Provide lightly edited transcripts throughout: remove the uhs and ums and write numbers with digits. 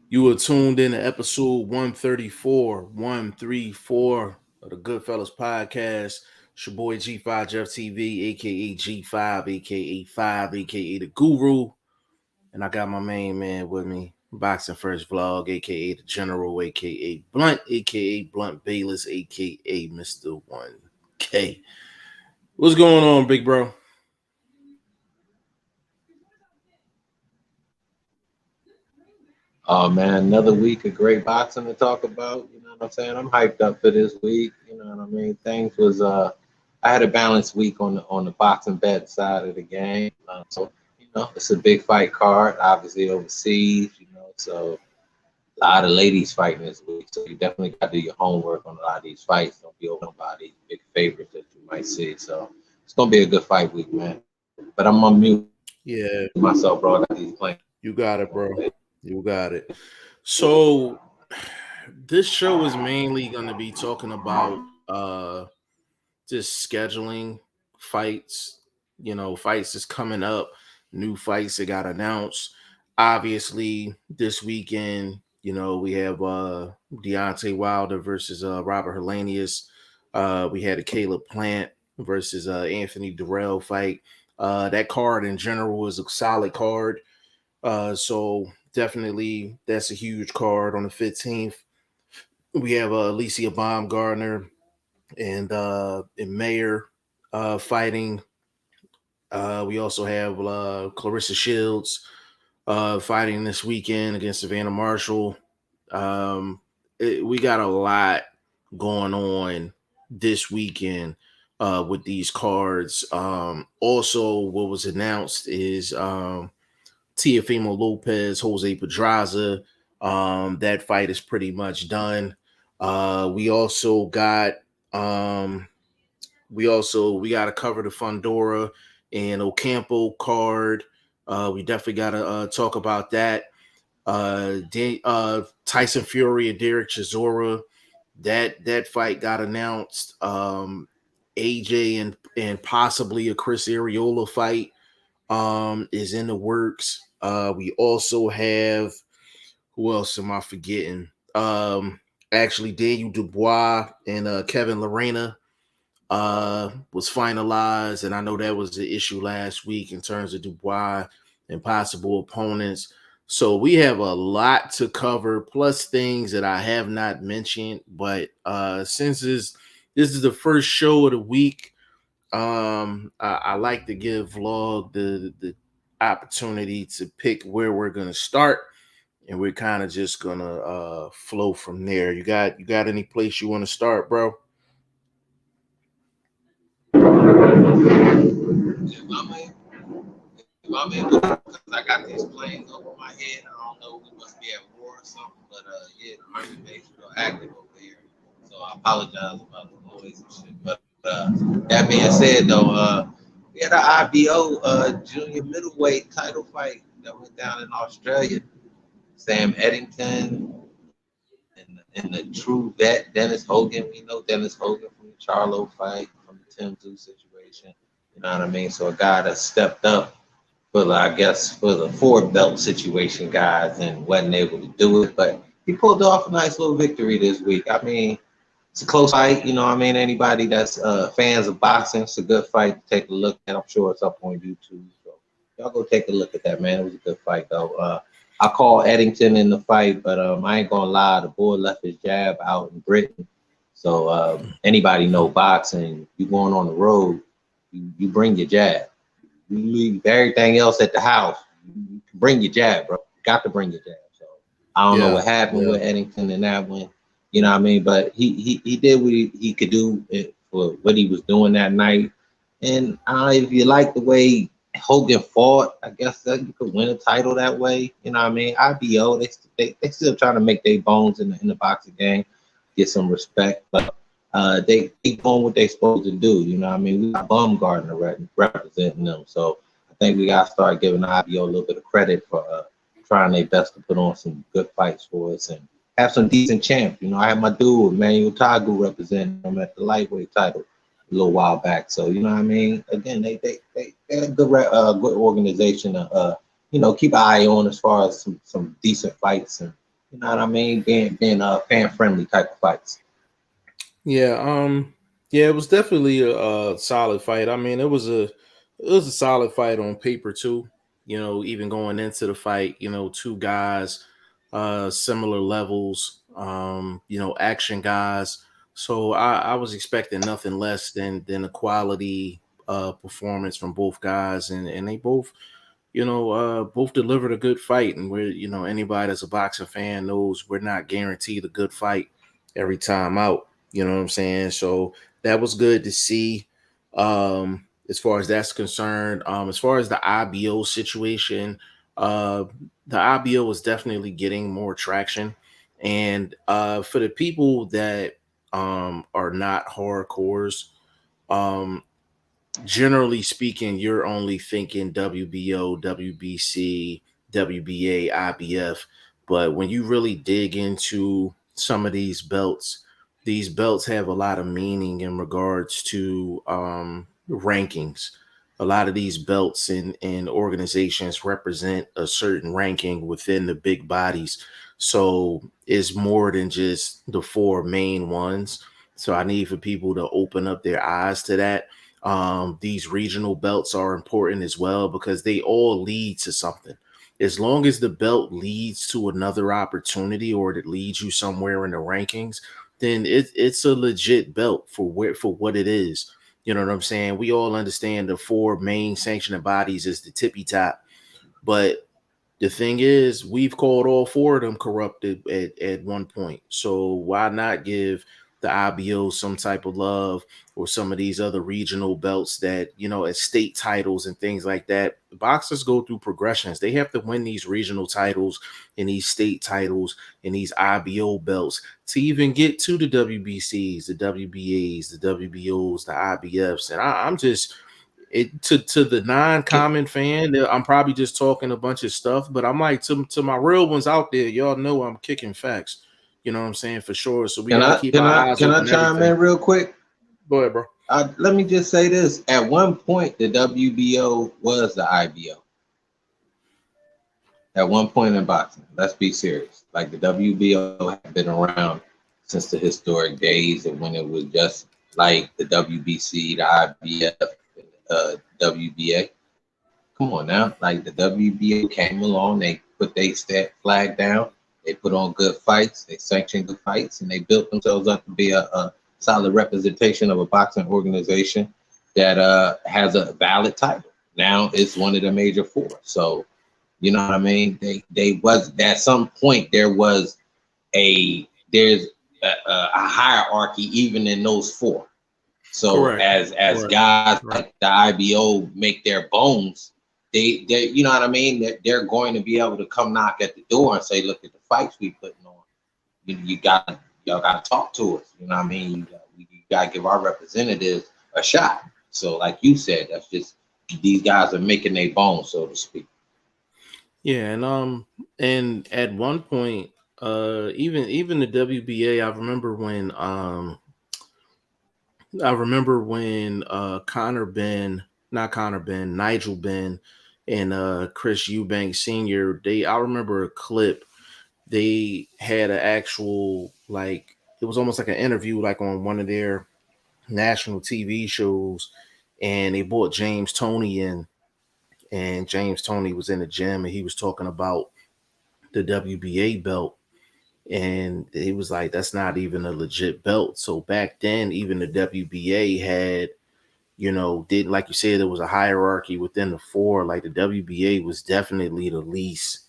You are tuned in to episode 134 of the Goodfellas podcast. It's your boy G5 Jeff TV, aka G5, aka 5, aka the Guru. And I got my main man with me, Boxing First Vlog, aka the General, aka Blunt, aka Blunt Bayless, aka Mr. 1K. What's going on, big bro? Oh man, another week of great boxing to talk about. You know what I'm saying? I'm hyped up for this week. You know what I mean? Things was I had a balanced week on the boxing bet side of the game. So you know, it's a big fight card, obviously overseas. You know, so a lot of ladies fighting this week. So you definitely got to do your homework on a lot of these fights. Don't be overwhelmed by these big favorites that you might see. So it's gonna be a good fight week, man. But I'm on mute Yeah, myself, bro. I got these playing. you got it, bro. You got it. So this show is mainly going to be talking about just scheduling fights, fights is coming up, new fights that got announced. Obviously, this weekend, we have Deontay Wilder versus Robert Helenius. We had a Caleb Plant versus Anthony Durrell fight. That card in general is a solid card. So definitely that's a huge card on the 15th. We have Alicia Baumgardner and Mayer fighting. We also have Clarissa Shields fighting this weekend against Savannah Marshall. We got a lot going on this weekend with these cards. Also, what was announced is Teofimo Lopez, Jose Pedraza. That fight is pretty much done. We also got we got to cover the Fundora and Ocampo card. We definitely got to talk about that. Tyson Fury and Derek Chisora. That fight got announced. AJ and possibly a Chris Arreola fight is in the works. We also have, who else am I forgetting? Actually, Daniel Dubois and Kevin Lorena was finalized, and I know that was the issue last week in terms of Dubois and possible opponents. So we have a lot to cover, plus things that I have not mentioned. But since this is the first show of the week, I like to give Vlog the opportunity to pick where we're gonna start, and we're kind of just gonna flow from there. You got any place you want to start, bro? Because I got these planes over my head. I don't know, we must be at war or something, but yeah, the Army base real active over here. So I apologize about the noise and shit. But that being said, though, we had an IBO junior middleweight title fight that went down in Australia. Sam Eddington and the true vet Dennis Hogan. We know Dennis Hogan from the Charlo fight, from the Tim Zoo situation. You know what I mean? So a guy that stepped up for I guess for the Ford belt situation, guys, and wasn't able to do it, but he pulled off a nice little victory this week. I mean, it's a close fight, you know what I mean? Anybody that's fans of boxing, it's a good fight to take a look at. I'm sure it's up on YouTube, so y'all go take a look at that, man. It was a good fight, though. I call Eddington in the fight, but I ain't gonna lie, the boy left his jab out in Britain. So anybody know boxing, you going on the road, you bring your jab. You leave everything else at the house. You can bring your jab, bro. You got to bring your jab. So I don't know what happened with Eddington in that one. You know what I mean? But he did what he could do for what he was doing that night. And if you like the way Hogan fought, I guess that you could win a title that way. You know what I mean? IBO, they still trying to make their bones in the boxing game, get some respect. But they keep on what they supposed to do. You know what I mean? We got Baumgardner representing them. So I think we got to start giving the IBO a little bit of credit for trying their best to put on some good fights for us and have some decent champs. You know, I had my dude, Emmanuel Tagu, representing him at the lightweight title a little while back. So, you know what I mean? Again, they a good good organization to, keep an eye on as far as some decent fights and You know what I mean? Being fan friendly type of fights. Yeah, yeah, it was definitely a solid fight. I mean, it was a solid fight on paper too. You know, even going into the fight, you know, two guys, similar levels, you know, action guys. So I was expecting nothing less than a quality performance from both guys, and they both, both delivered a good fight. And we're, anybody that's a boxing fan knows we're not guaranteed a good fight every time out. You know what I'm saying? So that was good to see. As far as that's concerned, as far as the IBO situation, uh, the IBO is definitely getting more traction. And for the people that are not hardcores, um, generally speaking, you're only thinking WBO, WBC, WBA, IBF. But when you really dig into some of these belts have a lot of meaning in regards to rankings. A lot of these belts and organizations represent a certain ranking within the big bodies. So it's more than just the four main ones. So I need for people to open up their eyes to that. These regional belts are important as well because they all lead to something. As long as the belt leads to another opportunity or it leads you somewhere in the rankings, then it's a legit belt for what it is. You know what I'm saying? We all understand the four main sanctioning bodies is the tippy top, but the thing is, we've called all four of them corrupted at one point. So why not give the IBO some type of love or some of these other regional belts that, as state titles and things like that? Boxers go through progressions. They have to win these regional titles and these state titles and these IBO belts to even get to the WBCs, the WBAs, the WBOs, the IBFs. And I'm just to the non-common fan, I'm probably just talking a bunch of stuff, but I'm like to my real ones out there, y'all know I'm kicking facts. You know what I'm saying, for sure. So we Can got to I keep can our I eyes can I open. chime Everything. in real quick? Go ahead, bro. Let me just say this. At one point, the WBO was the IBO. At one point in boxing, let's be serious. Like the WBO had been around since the historic days of when it was just like the WBC, the IBF, WBA. Come on now, like the WBO came along, they put their stat flag down, they put on good fights, they sanctioned good fights, and they built themselves up to be a solid representation of a boxing organization that has a valid title. Now it's one of the major four. So you know what I mean? They was at some point there's a hierarchy even in those four. So Correct. as Correct. guys Right. like the IBO make their bones, they you know what I mean? That they're going to be able to come knock at the door and say, look at the fights we putting on. Y'all got to talk to us. You know what I mean? You got to give our representatives a shot. So like you said, that's just these guys are making their bones, so to speak. Yeah, and at one point, even the WBA, I remember when Connor Ben, not Connor Ben, Nigel Ben, and Chris Eubank Sr. I remember a clip. They had an actual, like, it was almost like an interview, like on one of their national TV shows, and they brought James Toney in, and James Toney was in the gym, and he was talking about the WBA belt, and he was like, "That's not even a legit belt." So back then, even the WBA had, did, like you said, there was a hierarchy within the four. Like the WBA was definitely the least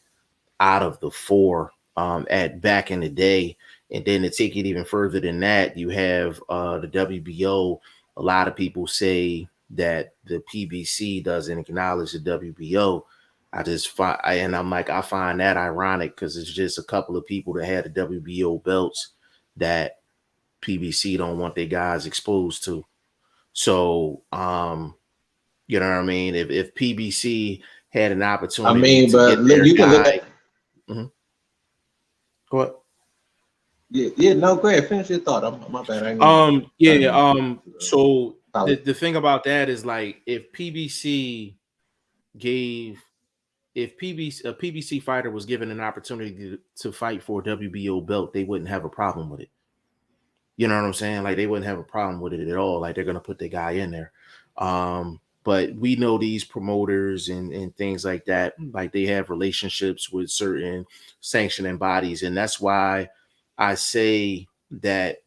out of the four at back in the day. And then to take it even further than that, you have the WBO. A lot of people say that the PBC doesn't acknowledge the WBO. And I'm like, I find that ironic because it's just a couple of people that had the WBO belts that PBC don't want their guys exposed to. So, you know what I mean? If PBC had an I opportunity mean, to but get their you can look guy, at mhm. Go ahead. yeah, no, go ahead, finish your thought. My bad, I didn't mean to turn Yeah. you off. So the Apologies. thing about that is, like, if PBC gave if a PBC fighter was given an opportunity to fight for a WBO belt, they wouldn't have a problem with it. You know what I'm saying? Like they wouldn't have a problem with it at all. Like they're gonna put the guy in there. But we know these promoters and things like that, like they have relationships with certain sanctioning bodies. And that's why I say that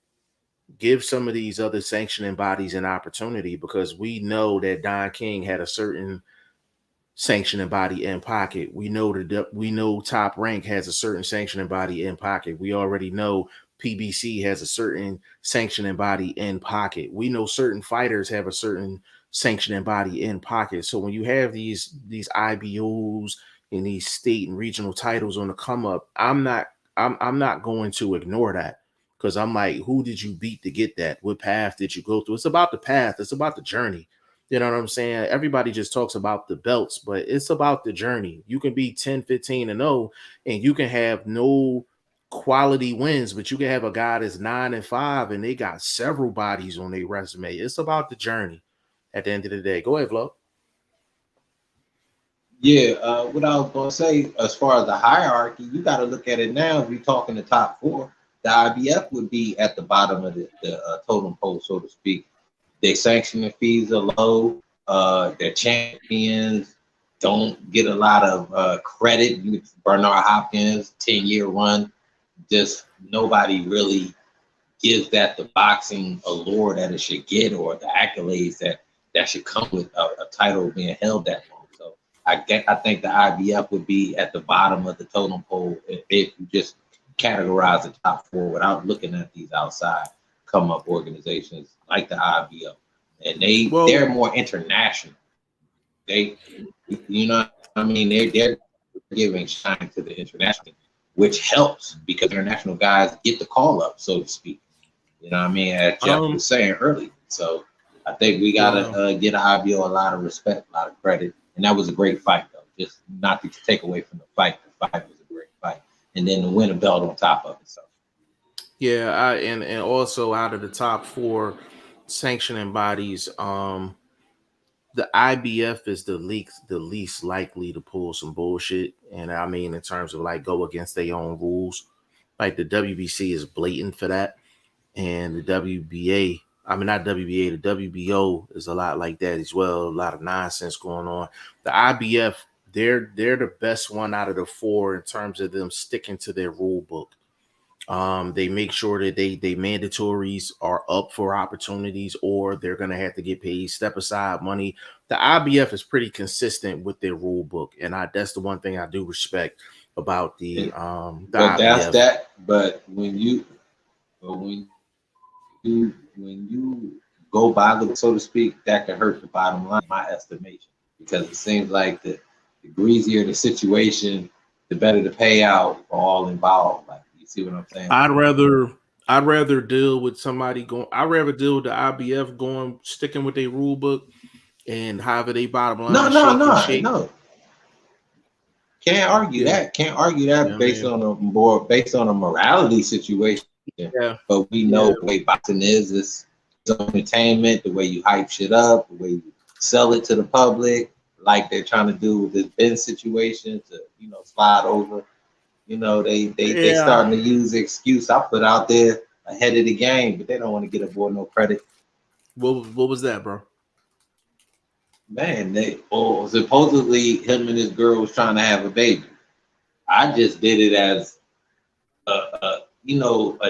give some of these other sanctioning bodies an opportunity, because we know that Don King had a certain sanctioning body in pocket. We know Top Rank has a certain sanctioning body in pocket. We already know PBC has a certain sanctioning body in pocket. We know certain fighters have a certain sanctioning body in pocket. So when you have these IBOs and these state and regional titles on the come up, I'm not going to ignore that, because I'm like, who did you beat to get that? What path did you go through? It's about the path. It's about the journey. You know what I'm saying? Everybody just talks about the belts, but it's about the journey. You can be 10, 15 and 0, and you can have no quality wins, but you can have a guy that's 9-5 and they got several bodies on their resume. It's about the journey at the end of the day. Go ahead, Flo. Yeah, what I was gonna say, as far as the hierarchy, you got to look at it now. If you're talking the top four, the IBF would be at the bottom of the totem pole, so to speak. Their sanctioning fees are low. Their champions don't get a lot of credit. Bernard Hopkins, 10-year run, just nobody really gives that the boxing allure that it should get, or the accolades that should come with a title being held that long. So I think the IBF would be at the bottom of the totem pole if you just categorize the top four without looking at these outside come up organizations like the IBF. And they're more international. They, you know what I mean? They're giving shine to the international, which helps because international guys get the call up, so to speak. You know what I mean? As Jeff was saying earlier. So I think we gotta get IBO a lot of respect, a lot of credit, and that was a great fight, though. Just not to take away from the fight. The fight was a great fight, and then to win a belt on top of it. So yeah, and also out of the top four sanctioning bodies, the IBF is the least likely to pull some bullshit, and I mean in terms of like go against their own rules. Like the WBC is blatant for that, and the WBA, I mean not WBA, the WBO is a lot like that as well. A lot of nonsense going on. The IBF, they're the best one out of the four in terms of them sticking to their rule book. They make sure that they mandatories are up for opportunities, or they're gonna have to get paid step aside money. The IBF is pretty consistent with their rule book, and that's the one thing I do respect about the but IBF. that's that. But when you go by the, so to speak, that can hurt the bottom line, in my estimation, because it seems like the greasier the situation, the better the payout for all involved. Like, you see what I'm saying? I'd rather deal with somebody going. I'd rather deal with the IBF going sticking with their rule book and however they bottom line shake. No. Can't argue that. Can't argue that based on a morality situation. Yeah. But we know the way boxing is. It's entertainment. The way you hype shit up. The way you sell it to the public, like they're trying to do with this Ben situation to slide over. They starting to use the excuse I put out there ahead of the game, but they don't want to get aboard no credit. What was that, bro? Man, supposedly him and his girl was trying to have a baby. I just did it as a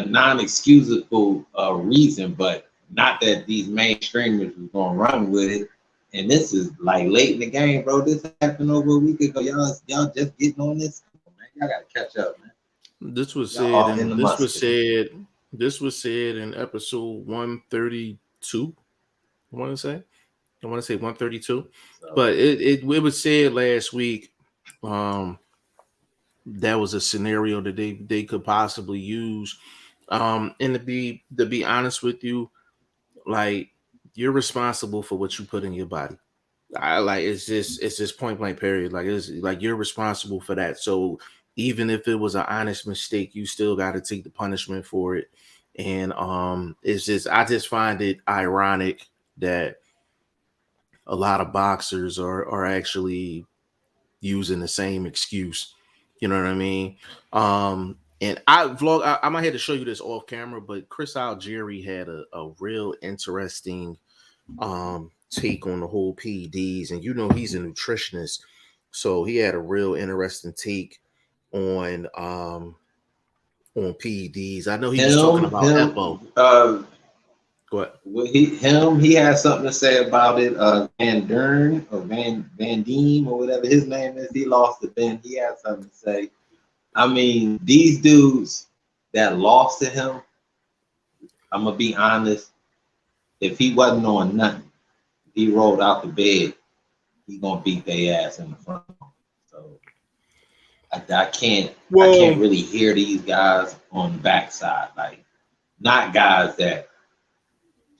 non-excusable reason, but not that these mainstreamers was gonna run with it. And this is like late in the game, bro. This happened over a week ago. Y'all just getting on this. Man, y'all gotta catch up, man. This was said. This was said in episode 132. I want to say 132, but it was said last week. That was a scenario that they could possibly use. And to be honest with you, like you're responsible for what you put in your body. It's just point blank period. Like it's like you're responsible for that. So even if it was an honest mistake, you still got to take the punishment for it. And I just find it ironic that a lot of boxers are actually using the same excuse. You know what I mean? And I might have to show you this off camera, but Chris Algieri had a real interesting take on the whole PEDs, and you know he's a nutritionist, so he had a real interesting take on PEDs. I know he was talking about EPO. Go ahead. He had something to say about it. Van Dern or Van Diem or whatever his name is. He lost to Ben. He had something to say. I mean, these dudes that lost to him, I'm gonna be honest. If he wasn't on nothing, he rolled out the bed, he gonna beat their ass in the front. So I can't really hear these guys on the backside, like not guys that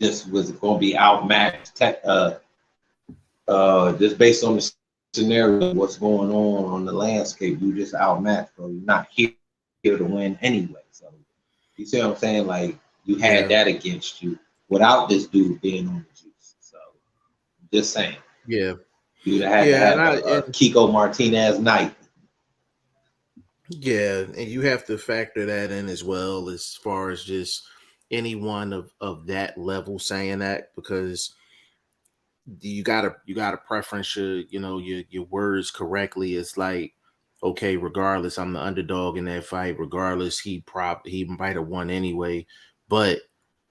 just was gonna be outmatched. Just based on the scenario, what's going on the landscape, you just outmatched, bro. You're not here to win anyway. So you see what I'm saying? Like you had that against you without this dude being on the juice. So just saying. Yeah. You'd have had to have a Kiko Martinez night. Yeah, and you have to factor that in as well, as far as just anyone of that level saying that, because you gotta preference your words correctly. It's like, okay, regardless, I'm the underdog in that fight. Regardless, he might have won anyway, but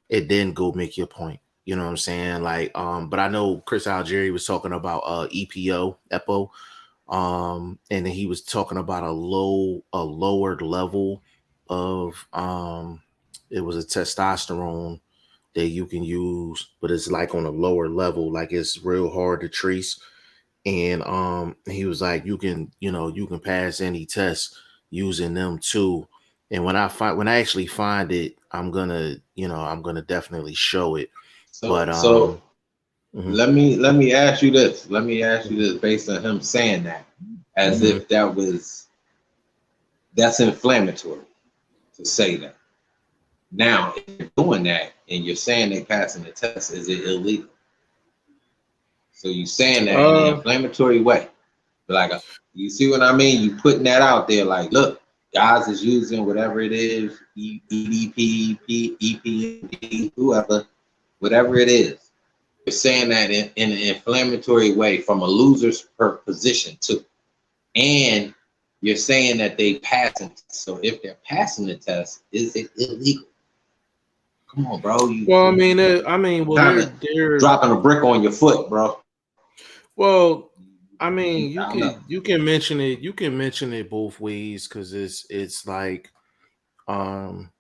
it didn't go make your point. You know what I'm saying? Like, but I know Chris Algieri was talking about EPO, and then he was talking about a lower level of it was a testosterone that you can use, but it's like on a lower level, like it's real hard to trace. And he was like, you can pass any test using them too. And when I actually find it, I'm gonna definitely show it. But So mhm, let me ask you this. Let me ask you this based on him saying that, as mhm. if that's inflammatory to say that. Now, if you're doing that and you're saying they passing the test, is it illegal? So you're saying that in an inflammatory way. Like, you see what I mean? You putting that out there, like, look, guys is using whatever it is, EDP, EPMD, whoever, whatever it is. You're saying that in an inflammatory way from a loser's position too. And you're saying that they passing. So if they're passing the test, is it illegal? Come on, bro. Well, they're dropping a brick on your foot, bro. well, you I don't know. can mention it. You can mention it both ways, because it's like, um,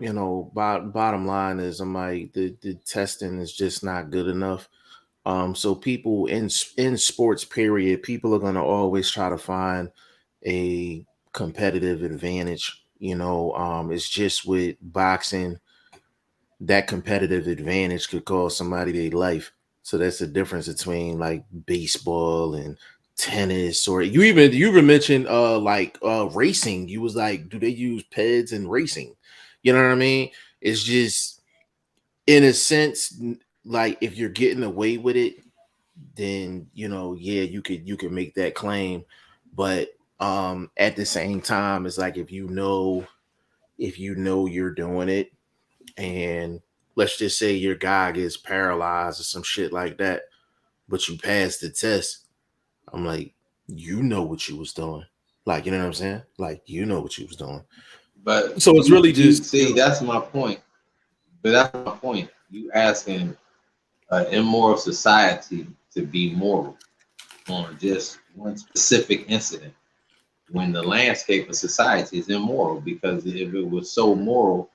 bottom line is, I'm like, the testing is just not good enough. So people in sports, period, people are gonna always try to find a competitive advantage. It's just with boxing, that competitive advantage could cost somebody their life. So that's the difference between like baseball and tennis, or you even mentioned racing. You was like, do they use PEDs in racing? You know what I mean? It's just, in a sense, like, if you're getting away with it, then yeah, you could make that claim. But at the same time, it's like, if you know you're doing it, and let's just say your guy gets paralyzed or some shit like that, but you passed the test, I'm like, you know what you was doing. Like, you know what I'm saying? Like, you know what you was doing. But So it's really you just, see, that's my point. But that's my point. You asking an immoral society to be moral on just one specific incident, when the landscape of society is immoral. Because if it was so moral,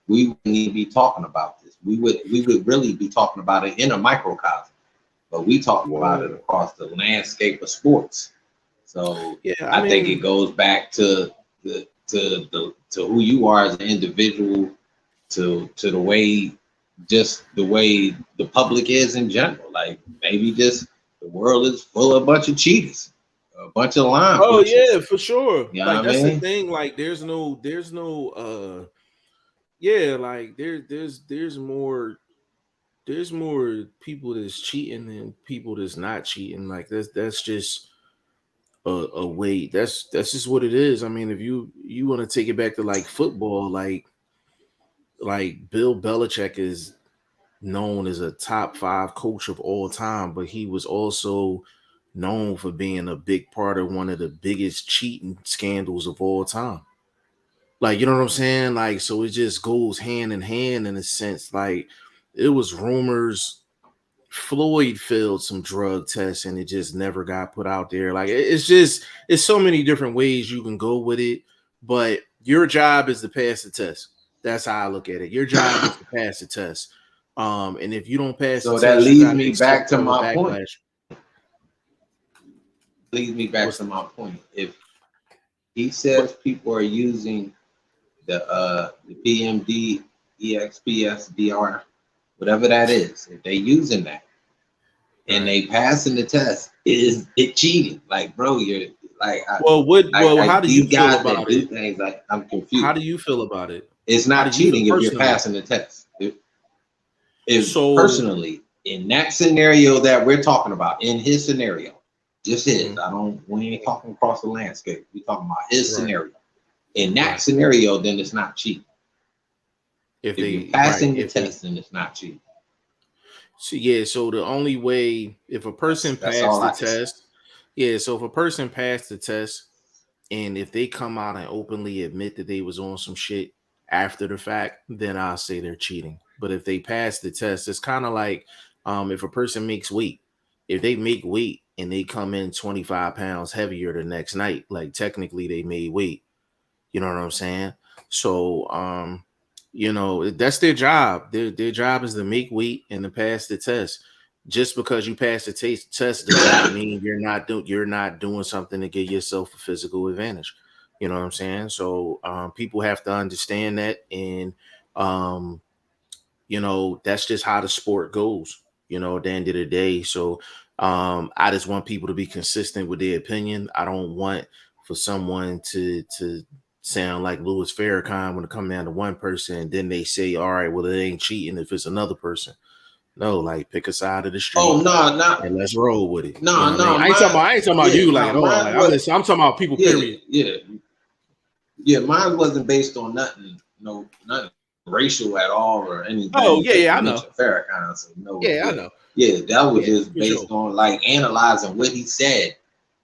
we wouldn't even be talking about this. We would really be talking about it in a microcosm, but we talk about it well, across the landscape of sports. So yeah, I think it goes back to who you are as an individual, to the way the public is in general. Like, maybe just the world is full of a bunch of cheaters, a bunch of line oh yeah, pushers. for sure. You know Like, what I that's the mean? thing. Like, there's no yeah, like, there's more people that's cheating than people that's not cheating. Like, that's just a weight. That's just what it is. I mean, if you want to take it back to like football, like Bill Belichick is known as a top 5 coach of all time, but he was also known for being a big part of one of the biggest cheating scandals of all time. Like, you know what I'm saying? Like, so it just goes hand in hand in a sense. Like, it was rumors Floyd failed some drug tests and it just never got put out there. Like, it's so many different ways you can go with it, but your job is to pass the test. That's how I look at it. Your job is to pass the test. And if you don't pass the So that test, you leads got to me back accept to whatever my point. backlash. If he says people are using the PMD, EXPS, DR, whatever that is, if they're using that and they passing the test, is it cheating? Like, bro, you're like, How do you these feel guys that about do it? things, like, I'm confused. How do you feel about it? It's How not do you feel cheating if you're personally? passing the test. If So personally, in that scenario that we're talking about, in his scenario, just his, we ain't talking across the landscape. We talking about his scenario. In that scenario, then it's not cheating. If you're passing the test, then it's not cheating. So yeah, so the only way if a person passed the test, so if a person passed the test and if they come out and openly admit that they was on some shit after the fact, then I'll say they're cheating. But if they pass the test, it's kind of like if a person makes weight, if they make weight and they come in 25 pounds heavier the next night, like technically they made weight. You know what I'm saying? So you know, that's their job. Their job is to make weight and to pass the test. Just because you pass the test does not mean you're not doing something to give yourself a physical advantage. You know what I'm saying? So people have to understand that, and you know, that's just how the sport goes. You know, at the end of the day. So I just want people to be consistent with their opinion. I don't want for someone to sound like Louis Farrakhan when it comes down to one person, and then they say, all right, well, it ain't cheating if it's another person. No, like pick a side of the street. Oh no, and let's roll with it. No, you know what I mean? I ain't talking about you like at all. Like, I'm talking about people. Period. Yeah. Mine wasn't based on nothing racial at all or anything. Oh yeah, I know. Farrakhan, so no. Yeah, I know. Yeah, that was just based on like analyzing what he said,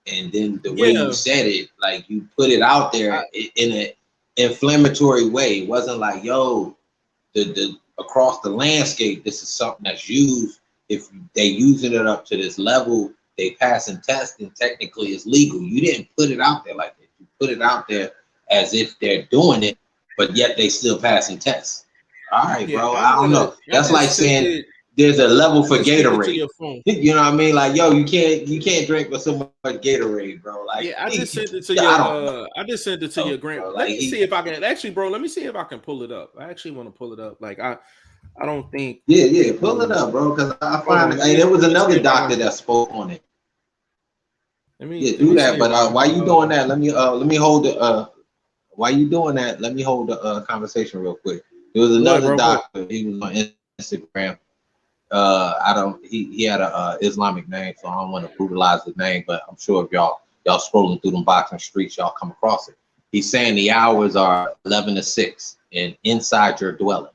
and then the way you said it, like you put it out there in an inflammatory way. It wasn't like, yo, the across the landscape, this is something that's used. If they using it up to this level, they passing tests, and technically it's legal. You didn't put it out there like that. You put it out there as if they're doing it, but yet they still passing tests. All right, bro. I don't know. That's like saying there's a level for Gatorade. You know what I mean? Like, yo, you can't drink with so much Gatorade, bro. Like, I just sent it to your I just sent it to your grand. Let me see if I can actually, bro. Let me see if I can pull it up. I actually want to pull it up. Like I don't think. Yeah, pull it up, bro. Because I find there was another doctor that spoke on it. Do that. But while you doing that, let me hold the. While you doing that, let me hold the conversation real quick. There was another doctor. He was on Instagram. He had a Islamic name, so I don't want to brutalize his name, but I'm sure if y'all scrolling through them boxing streets, y'all come across it. He's saying the hours are 11 to 6 and inside your dwelling.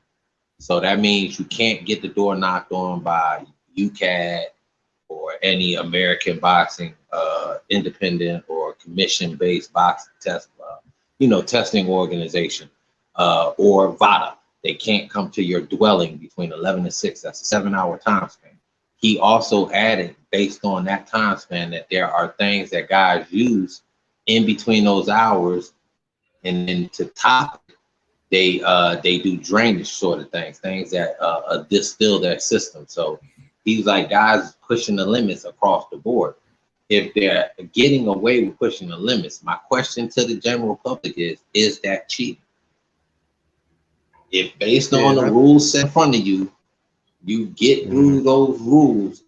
So that means you can't get the door knocked on by UCAD or any American boxing independent or commission-based boxing testing organization or VADA. They can't come to your dwelling between 11 and 6. That's a 7-hour time span. He also added, based on that time span, that there are things that guys use in between those hours, and then to top it, they do drainage sort of things that distill their system. So he's like, guys pushing the limits across the board. If they're getting away with pushing the limits, my question to the general public is that cheating? If based on the rules set in front of you, you get through those rules,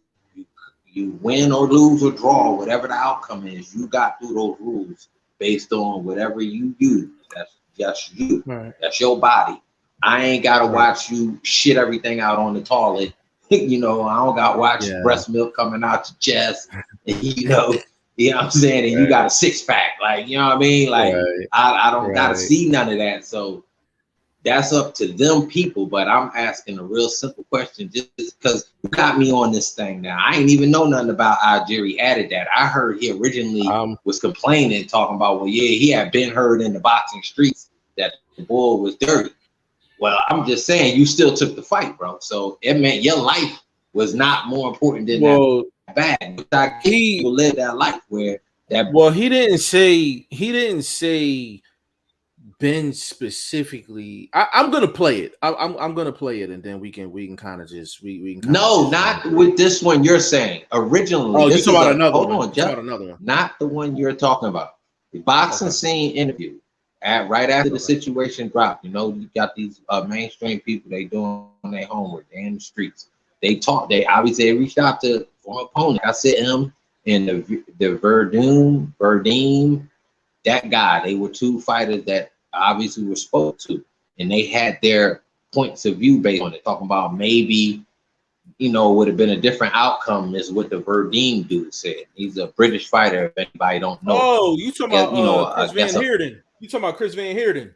you win or lose or draw, whatever the outcome is, you got through those rules based on whatever you use. That's just you. Right. That's your body. I ain't got to watch you shit everything out on the toilet. I don't got to watch breast milk coming out your chest. You know what I'm saying? And you got a 6-pack. Like, you know what I mean? Like, Right. I don't gotta Right. see none of that. So that's up to them people. But I'm asking a real simple question just because you got me on this thing now. I ain't even know nothing about how Jerry added that. I heard he originally was complaining, talking about, well, yeah, he had been heard in the boxing streets that the bull was dirty. Well, I'm just saying, you still took the fight, bro. So it meant your life was not more important than that bad. He will live that life where that. Well, he didn't say Ben specifically. I'm gonna play it. I'm gonna play it, and then we can kind of just we can. No, not with this one you're saying. Originally, oh, this you is talking about a another hold one? on, Jeff. Another one. Not the one you're talking about. The boxing scene interview right after the situation dropped. You know, you got these mainstream people. They doing their homework. They in the streets. They talk. They obviously reached out to former opponent. I said him and the Verdine, that guy. They were two fighters that obviously were spoke to, and they had their points of view based on it, talking about maybe, you know, would have been a different outcome, is what the Verdine dude said. He's a British fighter, if anybody don't know. Oh, you talking about you know, Chris Van Heerden? You talking about Chris Van Heerden?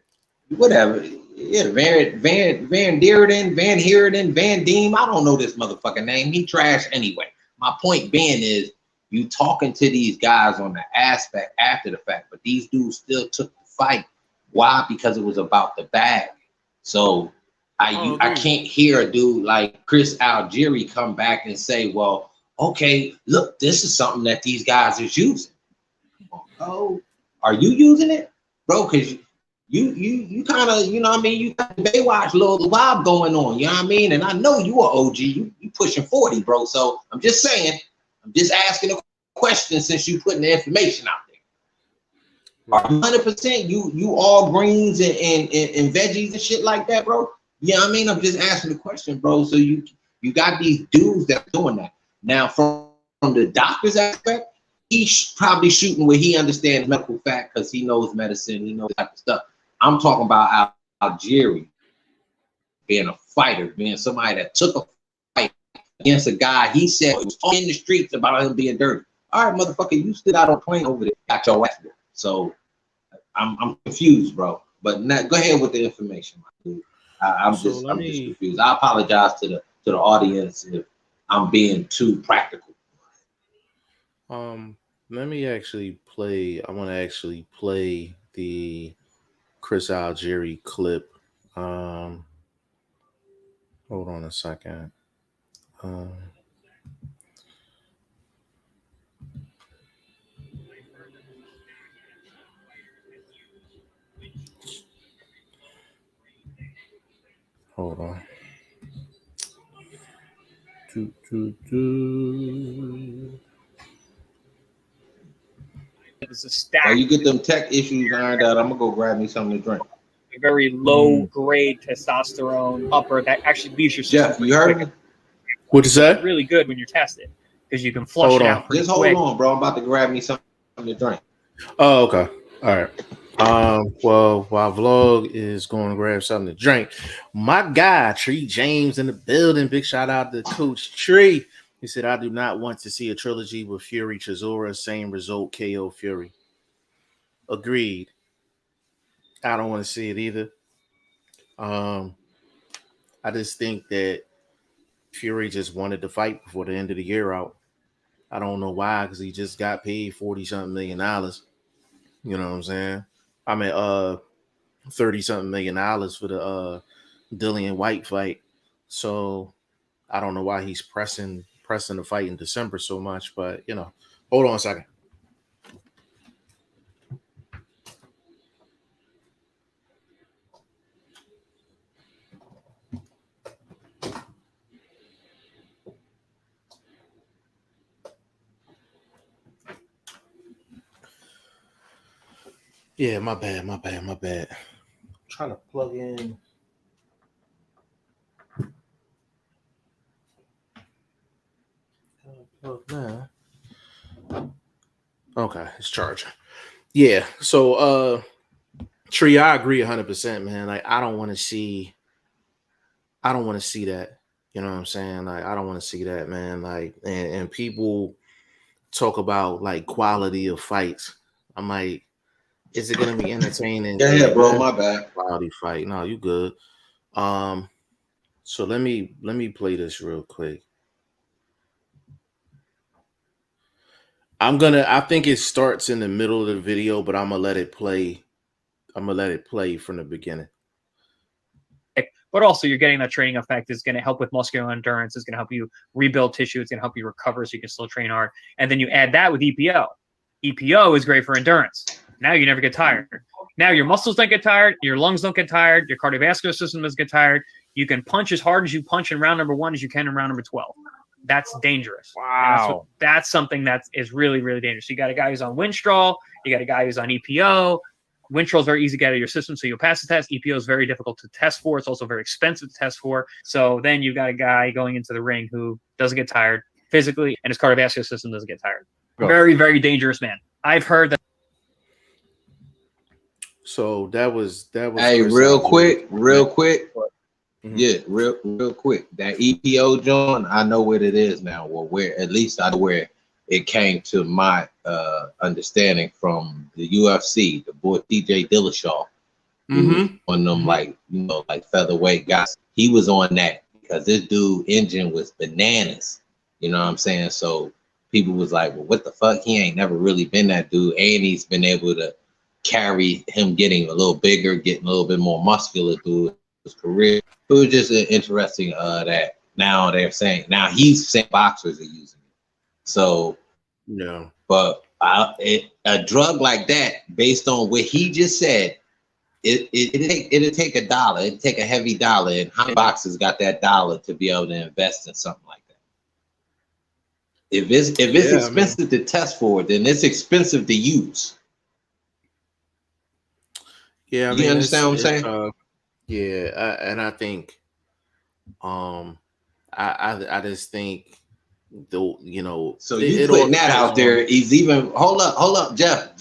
Whatever. Yeah, Van Deerden, Van Heerden, Van Diem. I don't know this motherfucking name. He trash anyway. My point being is, you talking to these guys on the aspect after the fact, but these dudes still took the fight. Why? Because it was about the bag. So I can't hear a dude like Chris Algieri come back and say, well, okay, look, this is something that these guys is using. Oh, are you using it, bro? Because you kind of, you know what I mean, you got the Baywatch little vibe going on, you know what I mean? And I know you are OG, you pushing 40, bro. So I'm just saying, I'm just asking a question since you putting the information out there. Are 100% you all greens and veggies and shit like that, bro? You know what I mean? I'm just asking the question, bro. So you got these dudes that are doing that. Now, from the doctor's aspect, he's probably shooting where he understands medical fact because he knows medicine, he knows that type of stuff. I'm talking about Algieri being a fighter, being somebody that took a fight against a guy he said was in the streets about him being dirty. All right, motherfucker, you stood out on a plane over there, got your ass. So I'm confused, bro. But go ahead with the information, my dude. I'm just confused. I apologize to the audience if I'm being too practical. Let me actually play. I want to actually play the Chris Algieri clip. Hold on a second. Hold on. It was a stack. While you get them tech issues ironed out, I'm gonna go grab me something to drink. A very low grade testosterone upper that actually leaves your system. Jeff, you heard me? What is that? Really good when you're tested because you can flush it out pretty quick. Hold on, bro. I'm about to grab me something to drink. Oh, okay. All right. Well, while Vlog is going to grab something to drink, my guy Tree James in the building. Big shout out to Coach Tree. He said, "I do not want to see a trilogy with Fury Chisora. Same result, KO Fury." Agreed. I don't want to see it either. I just think that Fury just wanted to fight before the end of the year out. I don't know why, because he just got paid $40-something million. You know what I'm saying? I mean, $30-something million for the Dillian White fight. So I don't know why he's pressing the fight in December so much, but you know, hold on a second. Yeah, my bad. I'm trying to plug in. Now. Okay, it's charging. Yeah, so Tree, I agree 100%, man. Like, I don't want to see that. You know what I'm saying? Like, I don't want to see that, man. Like, and people talk about like quality of fights. I'm like, is it gonna be entertaining? Yeah, bro, my bad. Quality fight. No, you good. So let me play this real quick. I think it starts in the middle of the video, but I'm gonna let it play. I'm gonna let it play from the beginning. But also you're getting that training effect. Is going to help with muscular endurance. It's going to help you rebuild tissue. It's going to help you recover so you can still train hard. And then you add that with EPO. EPO is great for endurance. Now you never get tired. Now your muscles don't get tired. Your lungs don't get tired. Your cardiovascular system doesn't get tired. You can punch as hard as you punch in round number 1 as you can in round number 12. That's dangerous. Wow. That's something that is really, really dangerous. You got a guy who's on Winstrol. You got a guy who's on EPO. Winstrol is very easy to get out of your system, so you'll pass the test. EPO is very difficult to test for. It's also very expensive to test for. So then you've got a guy going into the ring who doesn't get tired physically, and his cardiovascular system doesn't get tired. Bro. Very, very dangerous man. I've heard that. So that was. Hey, real quick. Mhm. Yeah, real quick. That EPO joint, I know what it is now. Well, where at least I know where it came to my understanding from the UFC, the boy TJ Dillashaw, on them like featherweight guys. He was on that because this dude engine was bananas. You know what I'm saying? So people was like, well, what the fuck? He ain't never really been that dude, and he's been able to carry him getting a little bigger, getting a little bit more muscular through his career. It was just an interesting that now they're saying he's saying boxers are using it. So yeah, but a drug like that, based on what he just said, it'd take $1. It'd take a heavy dollar, and how many boxers got that dollar to be able to invest in something like that? If it's expensive to test for, then it's expensive to use. Yeah, you understand what I'm saying? Yeah, and I think, I just think, though, So you putting that out there is even. Hold up, Jeff.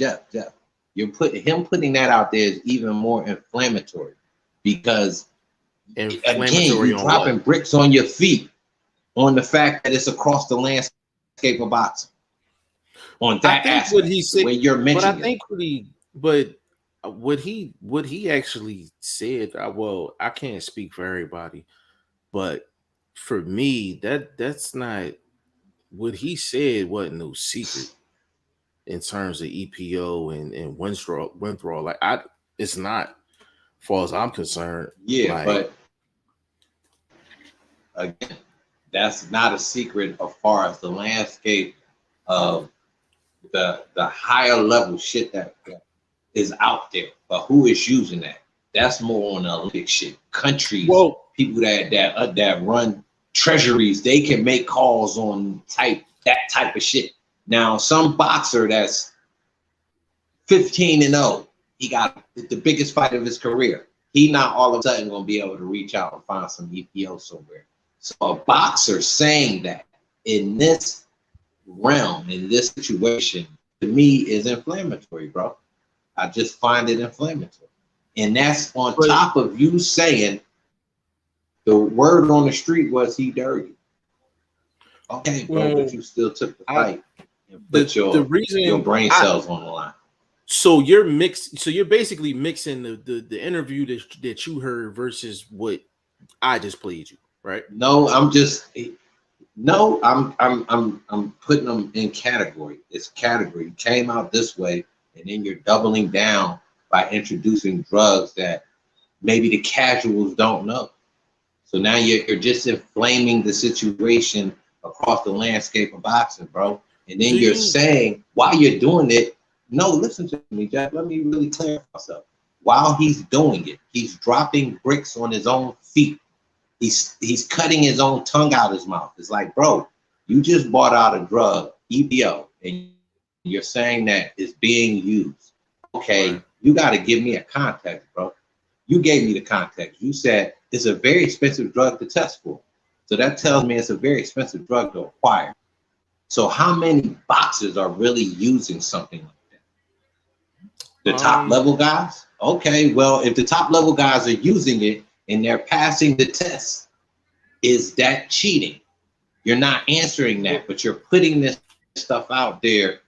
You're putting that out there is even more inflammatory, because again, you're dropping bricks on your feet on the fact that it's across the landscape of boxing. On that aspect, what he said, where you're mentioning, but I think what he actually said. Well, I can't speak for everybody, but for me, that's not what he said. Wasn't no secret in terms of EPO and Winstrol. Like it's not, as far as I'm concerned. Yeah, but again, that's not a secret as far as the landscape of the higher level shit that is out there. But who is using that? That's more on the Olympic shit. Countries, people that run treasuries, they can make calls on that type of shit. Now, some boxer that's 15-0, he got the biggest fight of his career. He not all of a sudden gonna be able to reach out and find some EPO somewhere. So a boxer saying that in this realm, in this situation, to me is inflammatory, bro. I just find it inflammatory. And that's on top of you saying the word on the street was he dirty. Okay, bro, but you still took the fight and put your brain cells on the line. So you're basically mixing the interview that you heard versus what I just played you, right? No, I'm putting them in category. It's category. It came out this way, and then you're doubling down by introducing drugs that maybe the casuals don't know. So now you're just inflaming the situation across the landscape of boxing, bro. And then you're saying, while you're doing it, no, listen to me, Jack. Let me really clarify myself. While he's doing it, he's dropping bricks on his own feet. He's cutting his own tongue out his mouth. It's like, bro, you just bought out a drug, EPO, and you're saying that it's being used. Okay, you got to give me a context, bro. You gave me the context. You said it's a very expensive drug to test for. So that tells me it's a very expensive drug to acquire. So how many boxers are really using something like that? The top level guys? Okay, well, if the top level guys are using it and they're passing the test, is that cheating? You're not answering that, but you're putting this stuff out there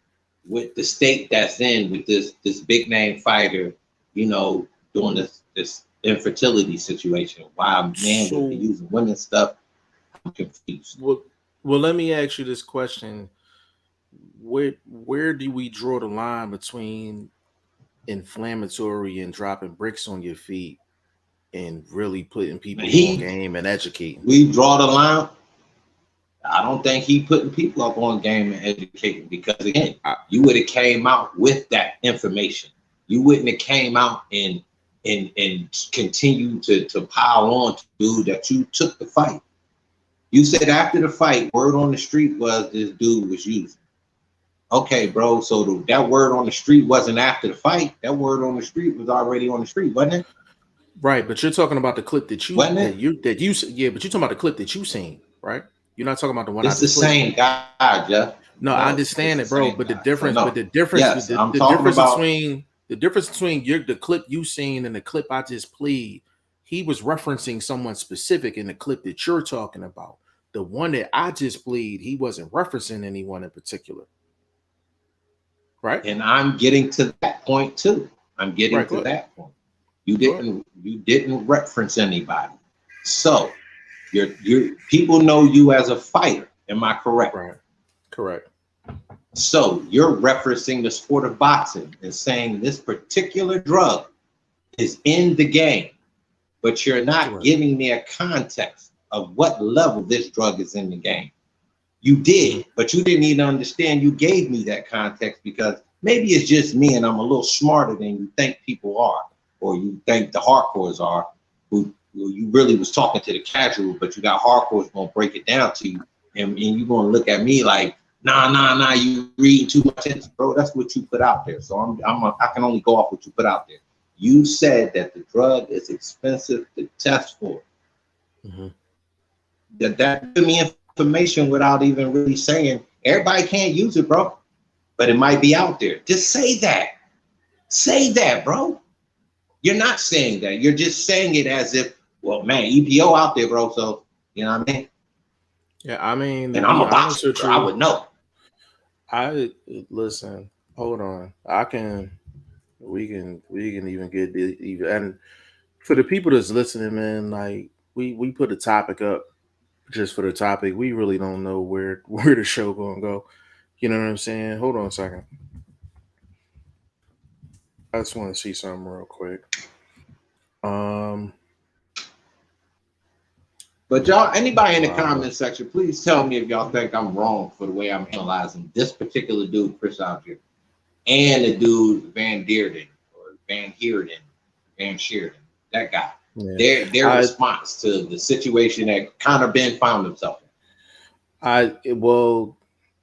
with the state that's in with this big name fighter, you know, doing this infertility situation. Why men would be using women's stuff? I'm confused. Well, let me ask you this question: Where do we draw the line between inflammatory and dropping bricks on your feet and really putting people on game and educating? We draw the line. I don't think he putting people up on game and educating, because again, you would have came out with that information. You wouldn't have came out and continue to pile on to dude that you took the fight. You said after the fight, word on the street was this dude was using. Okay, bro. So that word on the street wasn't after the fight. That word on the street was already on the street, wasn't it? Right, but you're talking about the clip that you wasn't it? But you're talking about the clip that you seen, right? You're not talking about the one. It's the same guy, Jeff. No, I understand it, bro. But the difference, the difference between the clip you seen and the clip I just played, he was referencing someone specific in the clip that you're talking about. The one that I just played, he wasn't referencing anyone in particular. Right. And I'm getting to that point too. I'm getting to that point. You didn't reference anybody. So your people know you as a fighter. Am I correct? Right. Correct. So you're referencing the sport of boxing and saying this particular drug is in the game, but you're not giving me a context of what level this drug is in the game. You did, but you didn't even understand. You gave me that context because maybe it's just me and I'm a little smarter than you think people are, or you think the hardcores are, who you really was talking to the casual, but you got hardcores gonna break it down to you, and you're gonna look at me like, nah, you reading too much into, bro. That's what you put out there. So I can only go off what you put out there. You said that the drug is expensive to test for. Mm-hmm. That gave me information without even really saying everybody can't use it, bro, but it might be out there. Just say that. Say that, bro. You're not saying that. You're just saying it as if, well, man, EPO out there, bro. So you know what I mean? Yeah, I mean, and I'm a boxer, so I would know. Listen. Hold on. We can even get even, and for the people that's listening, man, like we put a topic up just for the topic. We really don't know where the show gonna go. You know what I'm saying? Hold on a second. I just want to see something real quick. But y'all, anybody in the comment section, please tell me if y'all think I'm wrong for the way I'm analyzing this particular dude, Chris Algier, and the dude Van Deerden or Van Heerden, Van Sheerden, that guy. Yeah. Their response to the situation that Conor Ben found himself in. Well,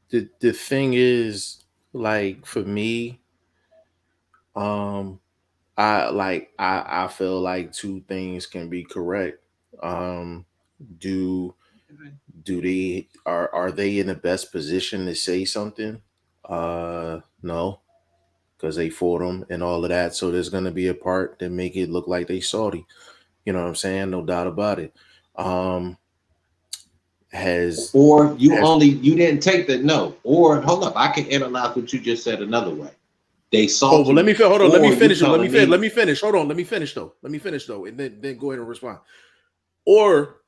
the thing is, like, for me, I feel like two things can be correct. Do they are they in the best position to say something? No, because they fought them and all of that. So there's gonna be a part that make it look like they Saudi. You know what I'm saying? No doubt about it. You didn't take the no. Or hold up, I can analyze what you just said another way. They saw. Oh, well, let me hold on. Let me finish. Let me finish. Hold on. Let me finish though, and then go ahead and respond. Or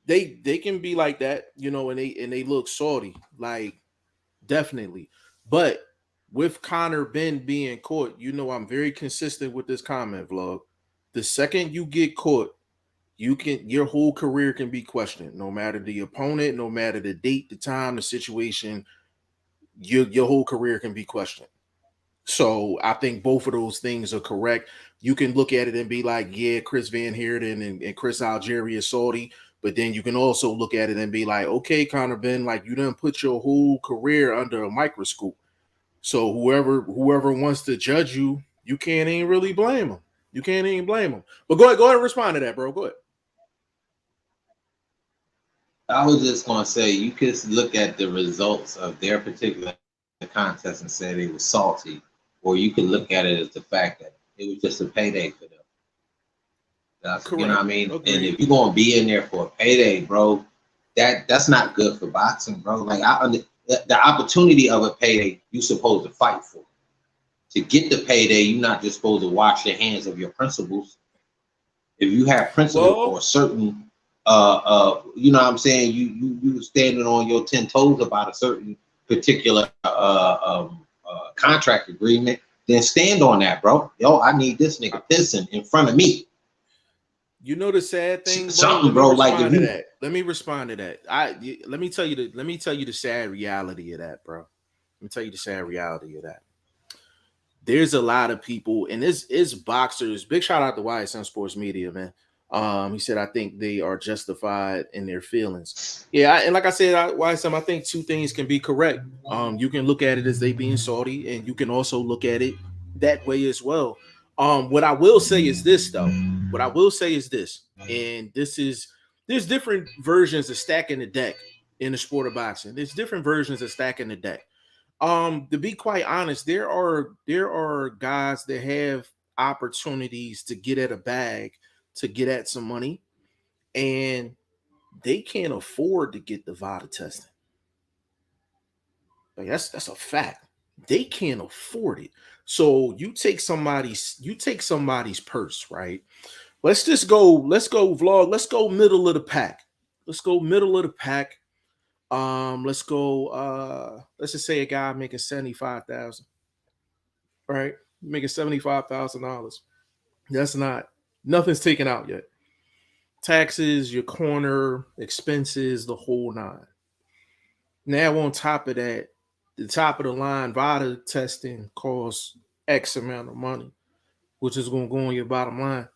they can be like that, you know, and they look salty, like definitely. But with Conor Ben being caught, you know, I'm very consistent with this comment vlog. The second you get caught, your whole career can be questioned. No matter the opponent, no matter the date, the time, the situation, your whole career can be questioned. So I think both of those things are correct. You can look at it and be like, yeah, Chris Van Heerden and Chris Algier is salty. But then you can also look at it and be like, okay, Conor Ben, like you done put your whole career under a microscope. So whoever wants to judge you, you can't even really blame them. You can't even blame them. But go ahead and respond to that, bro. Go ahead. I was just gonna say you could look at the results of their particular contest and say they were salty, or you can look at it as the fact that it was just a payday for them. That's, you know what I mean? Agreed. And if you're gonna be in there for a payday, bro, that's not good for boxing, bro. Like the opportunity of a payday, you're supposed to fight for. To get the payday, you're not just supposed to wash your hands of your principles. If you have principles for a certain, you know what I'm saying, you standing on your 10 toes about a certain particular contract agreement, then stand on that, bro. Yo, I need this nigga pissing in front of me. You know the sad thing, bro. Something, bro. Like if you, let me respond to that. Let me tell you the sad reality of that, bro. Let me tell you the sad reality of that. There's a lot of people, and it's boxers. Big shout out to YSM Sports Media, man. He said, I think they are justified in their feelings. Yeah, and like I said, YSM, I think two things can be correct. You can look at it as they being salty, and you can also look at it that way as well. What I will say is this, though. What I will say is this, and there's different versions of stacking the deck in the sport of boxing. There's different versions of stacking the deck. To be quite honest, there are guys that have opportunities to get at a bag, to get at some money, and they can't afford to get the VADA testing. Like that's a fact. They can't afford it. So you take somebody's purse, right? Let's go vlog. Let's go middle of the pack. Let's go middle of the pack. Let's go, let's just say a guy making $75,000, right? Making $75,000. Nothing's taken out yet. Taxes, your corner, expenses, the whole nine. Now on top of that, the top of the line VADA testing costs X amount of money, which is going to go on your bottom line.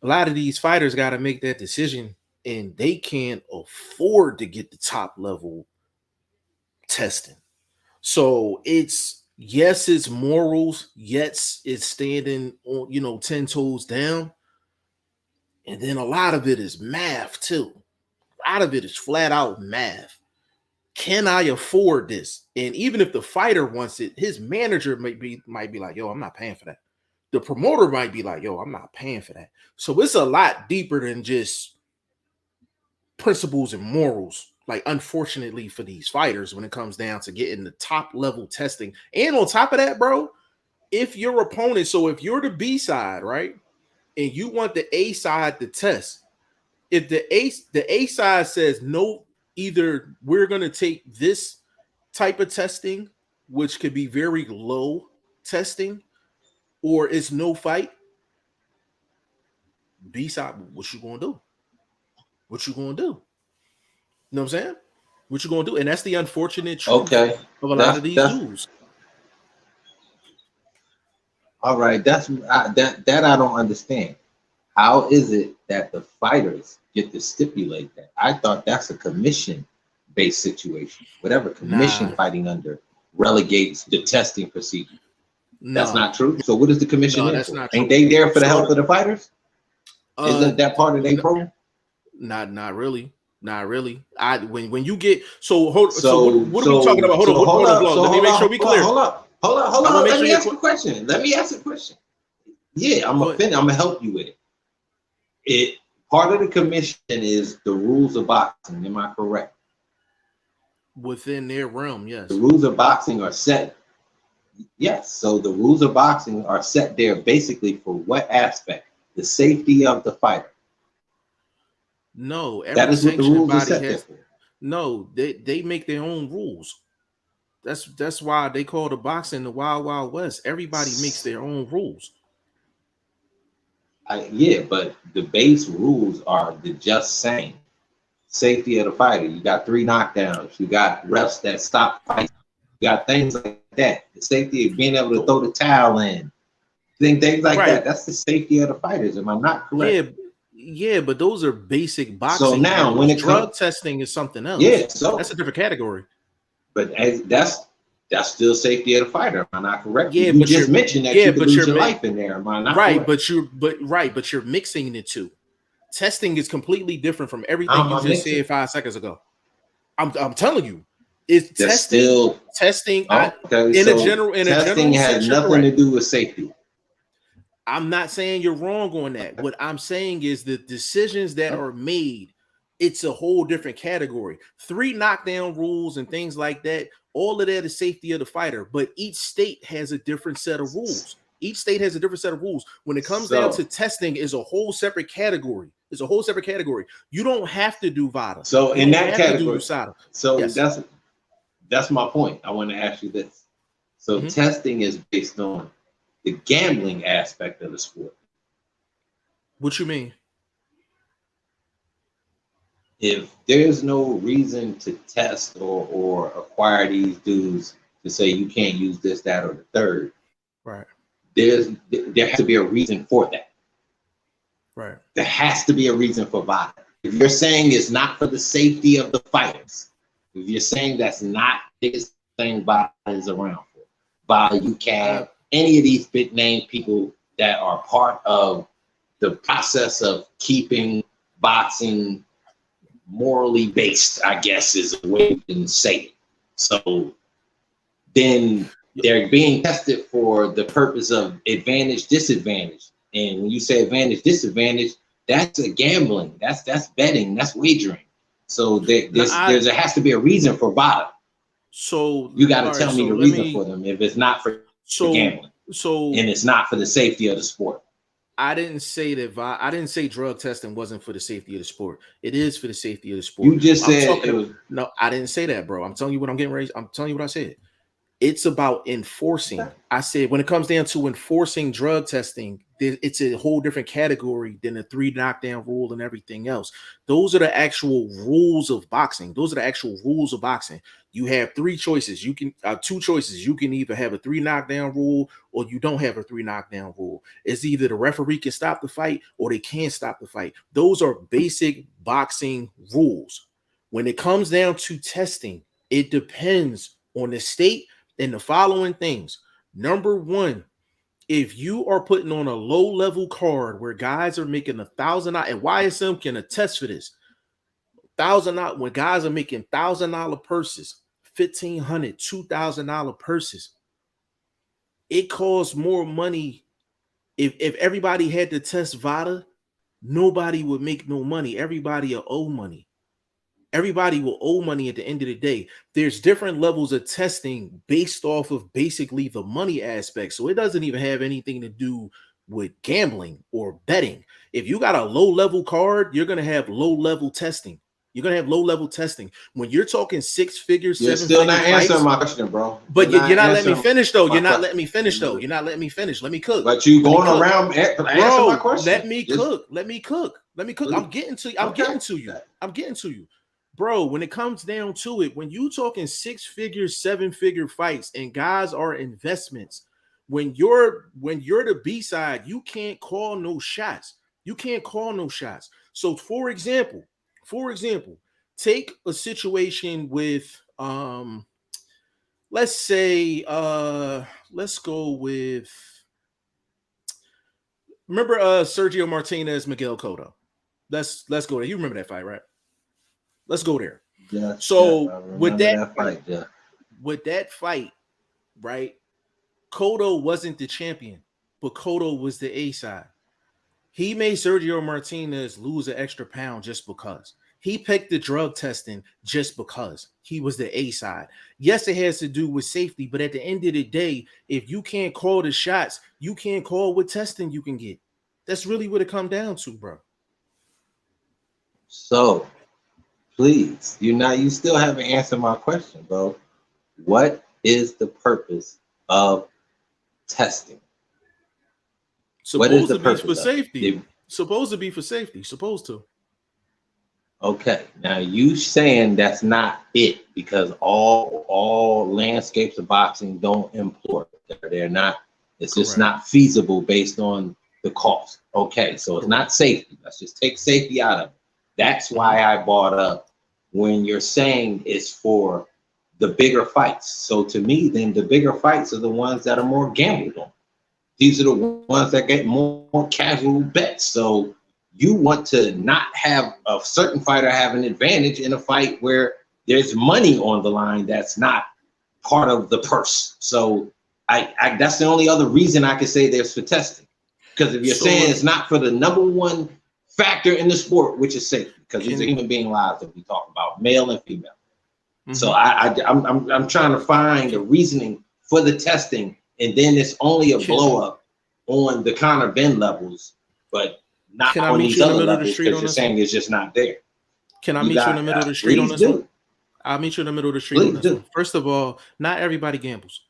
A lot of these fighters got to make that decision, and they can't afford to get the top level testing. So it's morals. Yes, it's standing on, 10 toes down. And then a lot of it is math too. A lot of it is flat out math. Can I afford this? And even if the fighter wants it, his manager might be like, yo, I'm not paying for that. The promoter might be like, yo, I'm not paying for that. So it's a lot deeper than just principles and morals. Like, unfortunately for these fighters, when it comes down to getting the top level testing. And on top of that, bro, if your opponent, so if you're the B side, right, and you want the A side to test, if the A side says no, either we're going to take this type of testing, which could be very low testing, or it's no fight, B side, what you going to do? What you going to do? You know what I'm saying? What you going to do? And that's the unfortunate truth of a lot of these dudes. All right, that I don't understand. How is it that the fighters get to stipulate that? I thought that's a commission-based situation. Whatever commission fighting under relegates the testing procedure. No. That's not true. So what is the commission there for? Ain't they there for the health of the fighters? Isn't that part of their program? Not really. Not really. When you get so what are we talking about? Hold on. Let me make sure we clear. Hold up. Let me ask a question. Yeah, I'm gonna help you with it. Part of the commission is the rules of boxing. Am I correct? Within their realm, yes. The rules of boxing are set. Yes. So the rules of boxing are set there basically for what aspect? The safety of the fighter. No, that is what the rules are set there for. No, they make their own rules. That's why they call the boxing the Wild Wild West. Everybody makes their own rules. Yeah, but the base rules are the just same. Safety of the fighter. You got 3 knockdowns. You got refs that stop fights. You got things like that. The safety of being able to throw the towel in. Things like that. That's the safety of the fighters. Am I not correct? Yeah, but those are basic boxing. So now, when drug testing is something else. Yeah, so that's a different category. But that's still safety of the fighter. Am I not correct? Yeah, you just mentioned that you could lose your life in there. Am I not correct? But you're mixing the two. Testing is completely different from everything you just said 5 seconds ago. I'm telling you, it's testing. Testing testing has nothing to do with safety. I'm not saying you're wrong on that. What I'm saying is the decisions that are made it's a whole different category. 3 knockdown rules and things like that. All of that is safety of the fighter, but each state has a different set of rules. Each state has a different set of rules. When it comes down to testing, is a whole separate category. It's a whole separate category. You don't have to do VADA. So in that category, so yes. that's my point. I want to ask you this. So testing is based on the gambling aspect of the sport. What you mean? If there's no reason to test or acquire these dues to say you can't use this, that, or the third, right? There has to be a reason for that. Right. There has to be a reason for VADA. If you're saying it's not for the safety of the fighters, if you're saying that's not the biggest thing VADA is around for, VADA, UCAB, any of these big name people that are part of the process of keeping boxing morally based, I guess is a way you can say it. So then they're being tested for the purpose of advantage, disadvantage. And when you say advantage, disadvantage, that's a gambling, that's betting, that's wagering. So there has to be a reason for VADA. So you got to tell me the reason for them if it's not for gambling. And it's not for the safety of the sport. I didn't say that. I didn't say drug testing wasn't for the safety of the sport. It is for the safety of the sport. You just said it was. No, I didn't say that, bro. I'm telling you what I'm getting ready. I'm telling you what I said. It's about enforcing. I said when it comes down to enforcing drug testing, it's a whole different category than the 3 knockdown rule and everything else. Those are the actual rules of boxing. Those are the actual rules of boxing. You have 3 choices. You can 2 choices. You can either have a 3 knockdown rule or you don't have a 3 knockdown rule. It's either the referee can stop the fight or they can't stop the fight. Those are basic boxing rules. When it comes down to testing, it depends on the state and the following things. Number 1, if you are putting on a low-level card where guys are making $1,000, and YSM can attest for this, $1,000 when guys are making $1,000 purses, $1,500, $2,000 purses, it costs more money. If everybody had to test VADA, nobody would make no money. Everybody will owe money. Everybody will owe money at the end of the day. There's different levels of testing based off of basically the money aspect. So it doesn't even have anything to do with gambling or betting. If you got a low-level card, you're going to have low-level testing. You're going to have low-level testing. When you're talking 6 figures, 7 figures. You're still not answering my question, bro. But you're not letting me finish, though. You're not letting me finish, though. You're not letting me finish. Let me cook. But you going around answer my question. Let me cook. Let me cook. I'm getting to you. I'm getting to you. Bro, when it comes down to it, when you talking 6-figure, 7-figure fights and guys are investments, when you're the B side, you can't call no shots. You can't call no shots. So for example, take a situation with let's say let's go with, remember Sergio Martinez, Miguel Cotto. Let's go there. You remember that fight, right? Let's go there. Yeah. So with that fight, right? Cotto wasn't the champion, but Cotto was the A side. He made Sergio Martinez lose an extra pound just because. He picked the drug testing just because he was the A side. Yes, it has to do with safety, but at the end of the day, if you can't call the shots, you can't call what testing you can get. That's really what it comes down to, bro. So please, you still haven't answered my question, bro. What is the purpose of testing? Supposed to be for safety. Supposed to be for safety. Supposed to. Okay, now you saying that's not it because all landscapes of boxing don't employ it. They're not. It's just not feasible based on the cost. Okay, so it's not safety. Let's just take safety out of it. That's why I brought up when you're saying it's for the bigger fights. So to me, then the bigger fights are the ones that are more gambled on. These are the ones that get more casual bets. So you want to not have a certain fighter have an advantage in a fight where there's money on the line that's not part of the purse. So I that's the only other reason I could say there's for testing. Because if you're saying it's not for the number one factor in the sport, which is safety, because these are human being lives that we talk about, male and female. So I'm trying to find the reasoning for the testing, and then it's only a blow up on the Conor Ben levels, but not on these other levels, because you're saying it's just not there. Can I meet you in the middle of the street on this one? I'll meet you in the middle of the street on this one. First of all, not everybody gambles.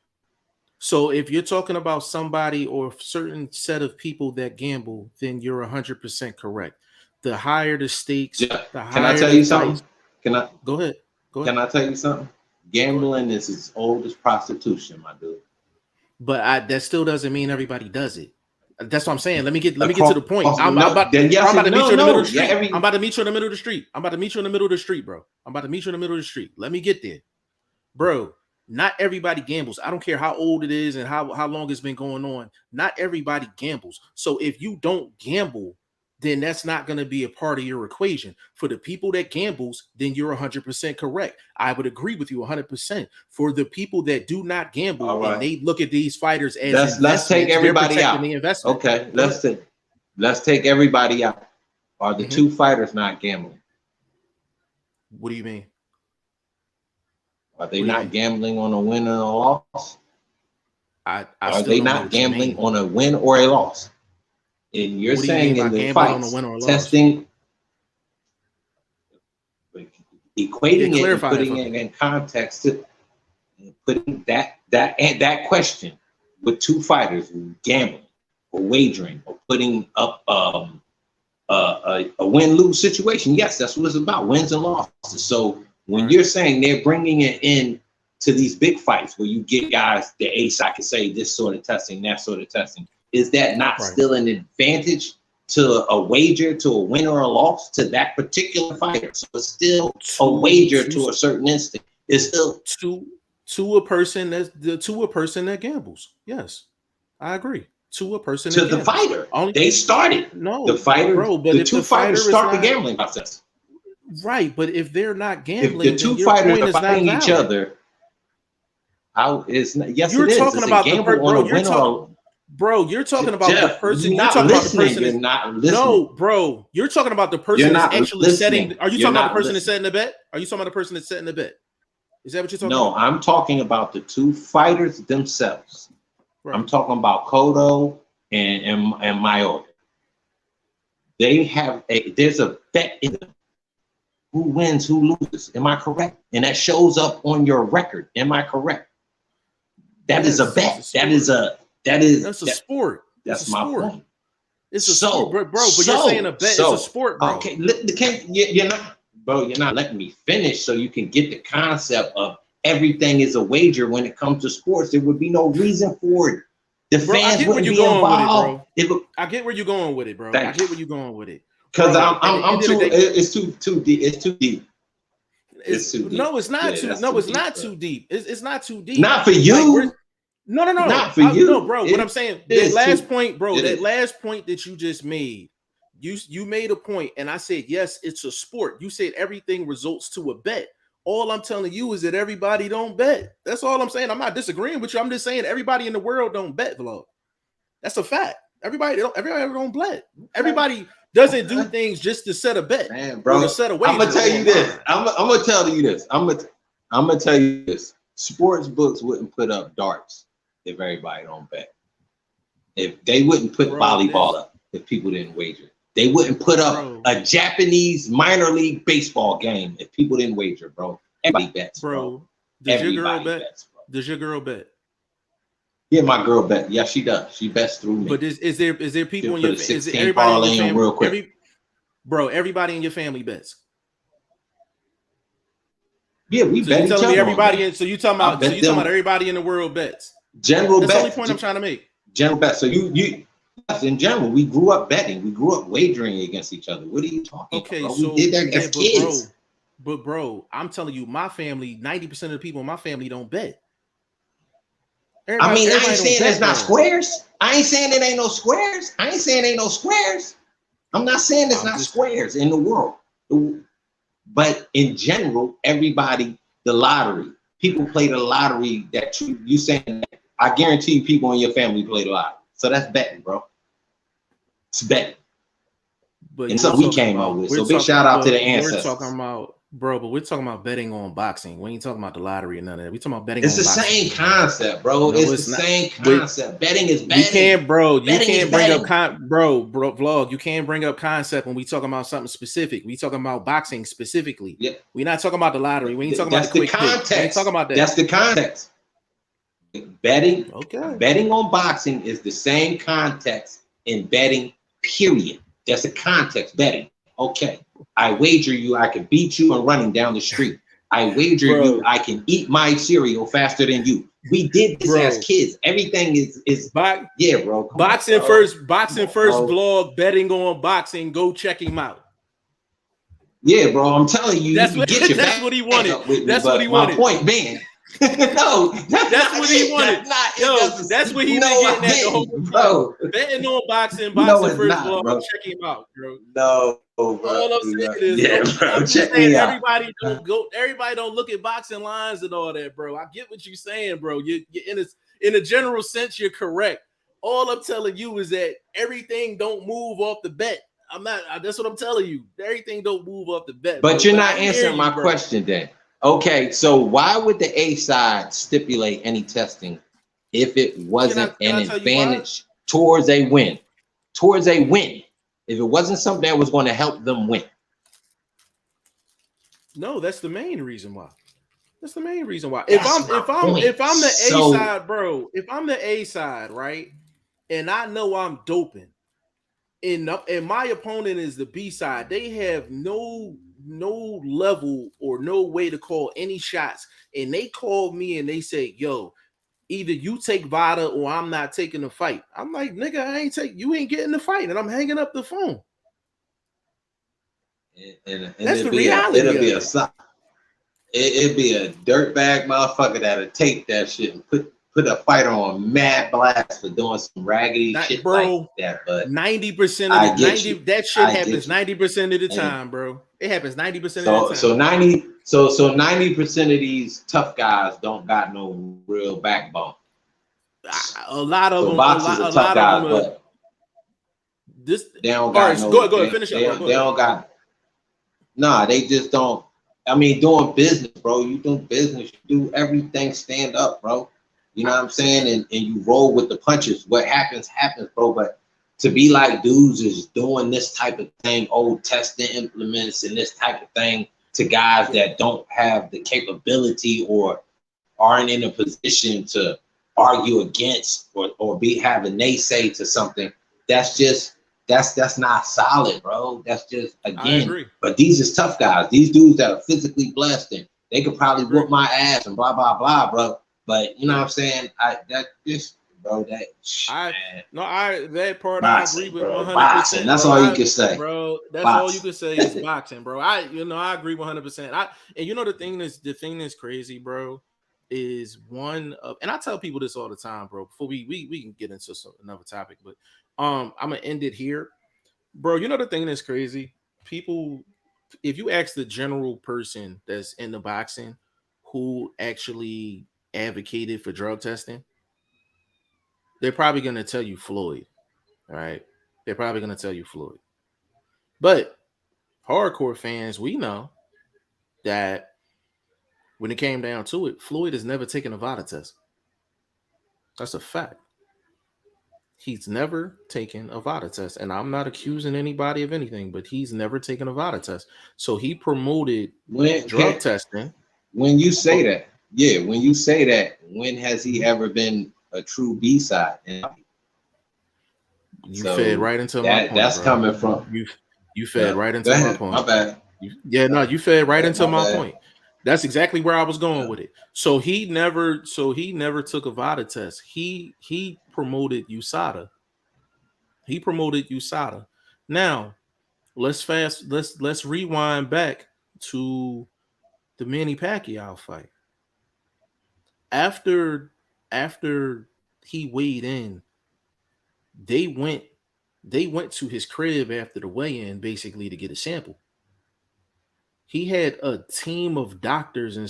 So if you're talking about somebody or a certain set of people that gamble, then you're 100% correct. The higher the stakes, the higher. Can I tell you something? Can I go ahead? Can I tell you something? Gambling is as old as prostitution, my dude. But that still doesn't mean everybody does it. That's what I'm saying. Let me get to the point. I'm about to meet you in the middle of the street. I'm about to meet you in the middle of the street. I'm about to meet you in the middle of the street, bro. I'm about to meet you in the middle of the street. Let me get there, bro. Not everybody gambles. I don't care how old it is and how long it's been going on. Not everybody gambles. So if you don't gamble, then that's not going to be a part of your equation. For the people that gambles, then you're 100% correct. I would agree with you 100%. For the people that do not gamble and they look at these fighters as let's take everybody out. Okay, let's take everybody out. Are the two fighters not gambling? What do you mean? Are they not gambling on a win or a loss? Are they not gambling on a win or a loss? And you're saying in the fights, testing, equating it and putting it in context, putting that question with two fighters gambling or wagering or putting up a win-lose situation. Yes, that's what it's about, wins and losses. So when you're saying they're bringing it in to these big fights where you get guys, the ace, I could say this sort of testing, that sort of testing, is that not still an advantage to a wager, to a win or a loss to that particular fighter? So it's still a wager to a certain instinct. It's still to a person that gambles. Yes, I agree. To a person to the fighter. They started. No, the fighter, bro. But the two fighters start the gambling process. Right, but if they're not gambling, if the two fighters are fighting each other, you're talking about the bro. You're talking about the person. You're talking about the person. You're not listening. No, bro. You're talking about the person that's actually setting. Are you talking about the person that's setting the bet? Are you talking about the person that's setting the bet? Is that what you're talking about? No, I'm talking about the two fighters themselves. Right. I'm talking about Cotto and Mayotte. There's a bet in them. Who wins, who loses? Am I correct? And that shows up on your record. Am I correct? That is a bet. That's a sport. That's my point. It's a sport, bro. But you're saying a bet. It's a sport, bro. Okay, you're not letting me finish so you can get the concept of everything is a wager when it comes to sports. There would be no reason for it. The fans wouldn't be involved. I get where you're going with it, bro. I get where you're going with it. Because I'm too. It's too deep. It's too deep. No, it's not too. No, it's not too deep. It's not too deep. Not for you. No. Not for you. No, bro. What I'm saying, that last point, bro. That last point that you just made. You made a point, and I said yes. It's a sport. You said everything results to a bet. All I'm telling you is that everybody don't bet. That's all I'm saying. I'm not disagreeing with you. I'm just saying everybody in the world don't bet, vlog. That's a fact. Everybody don't bet. Everybody doesn't do things just to set a bet. Man, bro, to set a wager. I'm gonna tell you this. I'm gonna tell you this. I'm gonna tell you this. Sports books wouldn't put up darts if everybody don't bet. If they wouldn't put volleyball up if people didn't wager. They wouldn't put up a Japanese minor league baseball game if people didn't wager, bro. Everybody bets, bro. Does your girl bet? Does your girl bet? Yeah, my girl bet. Yeah, she does. She bets through me. But is there people in your is everybody in your family real quick? Everybody in your family bets. Yeah, we bet. You telling me everybody? So you talking about everybody in the world bets? General bets. That's the only point I'm trying to make. General bets. So you in general, we grew up betting. We grew up wagering against each other. What are you talking about? Okay, so we did that as kids. Bro, I'm telling you, my family, 90% of the people in my family don't bet. I ain't saying there's not squares. I ain't saying it ain't no squares. I ain't saying ain't no squares. I'm not saying there's not squares in the world. But in general, everybody, the lottery, people play the lottery that you saying, I guarantee people in your family play the lottery. So that's betting, bro. It's betting. But and something we came up with. So big shout out to the ancestors. We're talking about, bro, but we're talking about betting on boxing. We ain't talking about the lottery or none of that. We talking about betting it's on the boxing. Same concept, bro. No, it's the same concept. Betting is betting. You can't, bro. You betting can't bring up vlog. You can't bring up concept when we talking about something specific. We talking about boxing specifically. Yeah. We're not talking about the lottery. We ain't talking That's about the context. We ain't talking about that. That's the context. Betting, okay. Betting on boxing is the same context in betting, period. That's the context, betting. Okay. I wager you I can beat you and running down the street. I wager you I can eat my cereal faster than you. We did this as kids. Everything is yeah, bro. Boxing first vlog, betting on boxing. Go check him out. Yeah, bro. I'm telling you, that's what he wanted. That's what he wanted. My point being, no, that's what he wanted. That's what he was getting at the whole bro. Betting on boxing first vlog. Bro. Check him out, bro. No, bro. All I'm saying is, bro, check me out. Everybody don't look at boxing lines and all that, bro. I get what you're saying, bro. You're in a general sense, you're correct. All I'm telling you is that everything don't move off the bet. That's what I'm telling you. Everything don't move off the bet. But you're not answering my question then. Okay, so why would the A side stipulate any testing if it wasn't an advantage towards a win? Towards a win. If it wasn't something that was going to help them win. No, that's the main reason why. That's the main reason why. If I'm the A side, bro, if I'm the A side, right, and I know I'm doping, and my opponent is the B side, they have no level or no way to call any shots, and they call me and they say, yo, either you take VADA or I'm not taking the fight. I'm like, nigga, you ain't getting the fight, and I'm hanging up the phone. And that's the reality. It'd be a dirtbag motherfucker that'll take that shit and put a fighter on mad blast for doing some raggedy shit, bro, like that. But 90% of that shit happens 90% of the time, bro. It happens 90% of the time. So 90% of these tough guys don't got no real backbone. A lot of them. Boxers are tough guys, but they don't got no. Go ahead, finish up. They don't got. Nah, they just don't. I mean, doing business, bro. You do business. You do everything stand up, bro. You know what I'm saying? And you roll with the punches. What happens, bro. But to be like dudes is doing this type of thing, testing implements and this type of thing to guys that don't have the capability or aren't in a position to argue against or have a naysay to something, that's not solid, bro. That's just, again, but these is tough guys. These dudes that are physically blessed and they could probably whoop my ass and blah, blah, blah, bro. But you know what I'm saying? That part boxing, I agree with 100%. Boxing, that's all you can say, bro. That's all you can say is boxing, bro. I agree 100%. And you know the thing that's crazy, bro, is and I tell people this all the time, bro. Before we can get into another topic, but I'm gonna end it here, bro. You know the thing that's crazy, people. If you ask the general person that's in the boxing who actually advocated for drug testing, they're probably going to tell you Floyd, right? They're probably going to tell you Floyd. But hardcore fans, we know that when it came down to it, Floyd has never taken a VADA test. That's a fact. He's never taken a VADA test. And I'm not accusing anybody of anything, but he's never taken a VADA test. So he promoted drug testing. When you say that, when has he ever been a true B-side? You fed right into my point. That's bro. coming from you fed right into my point. My bad. You fed right into my point. That's exactly where I was going with it. So he never took a VADA test. He promoted USADA. Now, let's rewind back to the Manny Pacquiao fight. After he weighed in, they went to his crib after the weigh-in basically to get a sample. He had a team of doctors and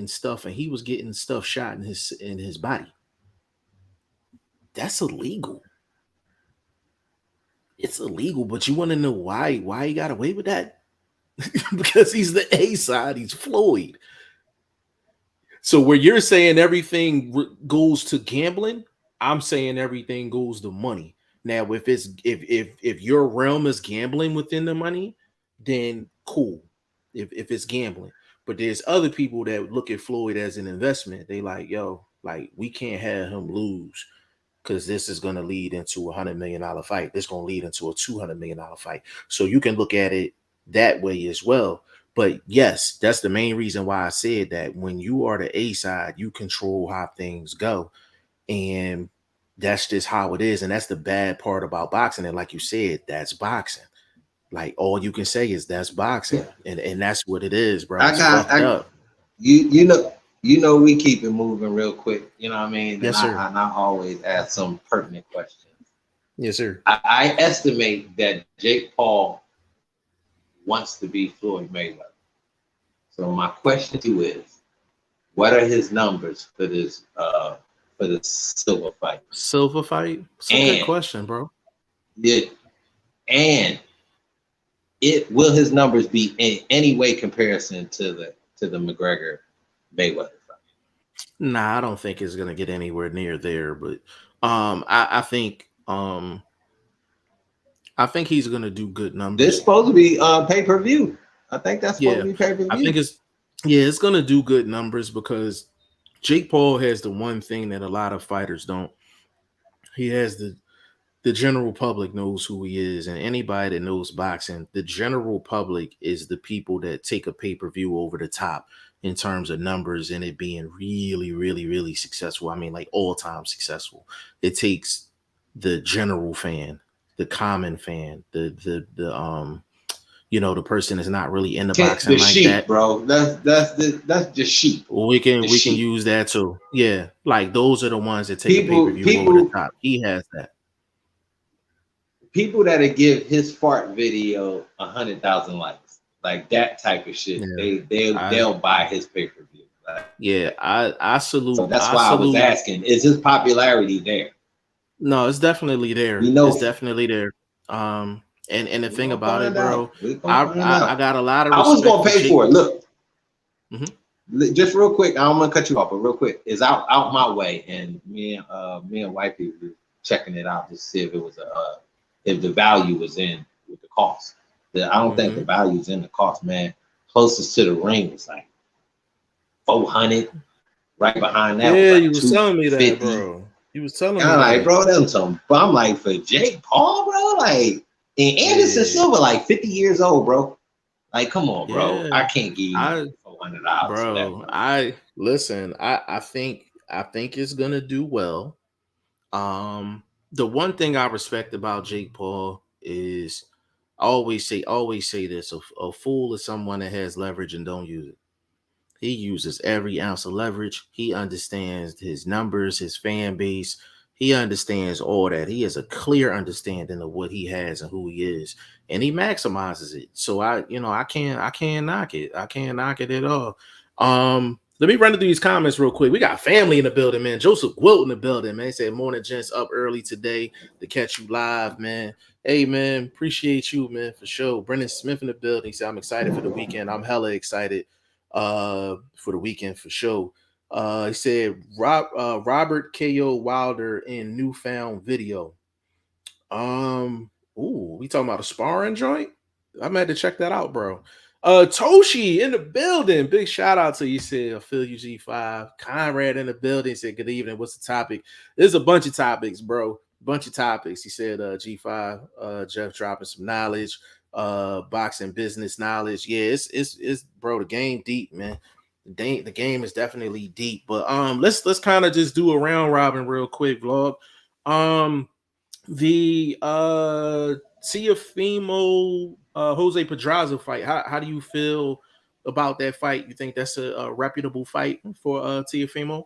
stuff, and he was getting stuff shot in his body. That's illegal. It's illegal, but you want to know why? Why he got away with that? Because he's the A side. He's Floyd. So where you're saying everything goes to gambling, I'm saying everything goes to money. Now, if your realm is gambling within the money, then cool. If it's gambling, but there's other people that look at Floyd as an investment. They like, yo, like we can't have him lose because this is going to lead into $100 million fight. This is going to lead into a $200 million fight. So you can look at it that way as well. But yes, that's the main reason why I said that when you are the A side, you control how things go. And that's just how it is. And that's the bad part about boxing. And like you said, that's boxing. Like all you can say is that's boxing. And that's what it is, bro. It's fucked up. You know, we keep it moving real quick. You know what I mean? Yes, sir. And I always ask some pertinent questions. Yes, sir. I estimate that Jake Paul wants to be Floyd Mayweather. So my question to you is, what are his numbers for this for the silver fight? Silver fight? It's a good question, bro. Yeah. And will his numbers be in any way comparison to the McGregor Mayweather fight? Nah, I don't think it's gonna get anywhere near there, but I think he's gonna do good numbers. This is supposed to be pay-per-view. I think that's supposed to be pay-per-view. I think it's gonna do good numbers because Jake Paul has the one thing that a lot of fighters don't. He has the general public knows who he is, and anybody that knows boxing, the general public is the people that take a pay-per-view over the top in terms of numbers and it being really, really, really successful. I mean, like all-time successful. It takes the general fan, the common fan, the the person that's not really into boxing the like sheep, that, bro. That's the sheep. We can use that too. Yeah, like those are the ones that take a pay-per-view over the top. He has that. People that'll give his fart video 100,000 likes, like that type of shit. Yeah. They'll buy his pay-per-view. Like, yeah, I salute. So that's why I was asking: is his popularity there? No, it's definitely there. It's definitely there. And the thing about it, bro, I got a lot of respect. I was gonna pay for it. Look, just real quick, I'm gonna cut you off, but real quick, it's out my way, and me and white people checking it out to see if it was if the value was in with the cost. I don't think the value is in the cost, man. Closest to the ring was like 400. Right behind that. Yeah, was like you was telling me that, bro. You was telling me. I'm like, bro, them some. But I'm like, for Jake Paul, bro, like, and Anderson Silva, like 50 years old, bro. Like, come on, bro. Yeah. I can't give you $400, bro. I think it's gonna do well. The one thing I respect about Jake Paul is I always say this: a fool is someone that has leverage and don't use it. He uses every ounce of leverage. He understands his numbers, his fan base. He understands all that. He has a clear understanding of what he has and who he is, and he maximizes it. So I can't knock it. I can't knock it at all. Let me run through these comments real quick. We got family in the building, man. Joseph Gwilt in the building, man. He said, morning, gents, up early today to catch you live, man. Hey, man, appreciate you, man, for sure. Brendan Smith in the building. He said, I'm excited for the weekend. I'm hella excited for the weekend for sure. He said, Robert K.O. Wilder in newfound video. We talking about a sparring joint? I'm had to check that out, bro. Toshi in the building. Big shout out to you. Said I feel you, G5. Conrad in the building said good evening. What's the topic? There's a bunch of topics, bro. Bunch of topics. He said G5, Jeff dropping some knowledge, boxing business knowledge. Yeah, it's bro, the game deep, man. The game is definitely deep. But let's kind of just do a round robin real quick, vlog. The Teofimo Jose Pedraza fight. How do you feel about that fight? You think that's a reputable fight for Teofimo?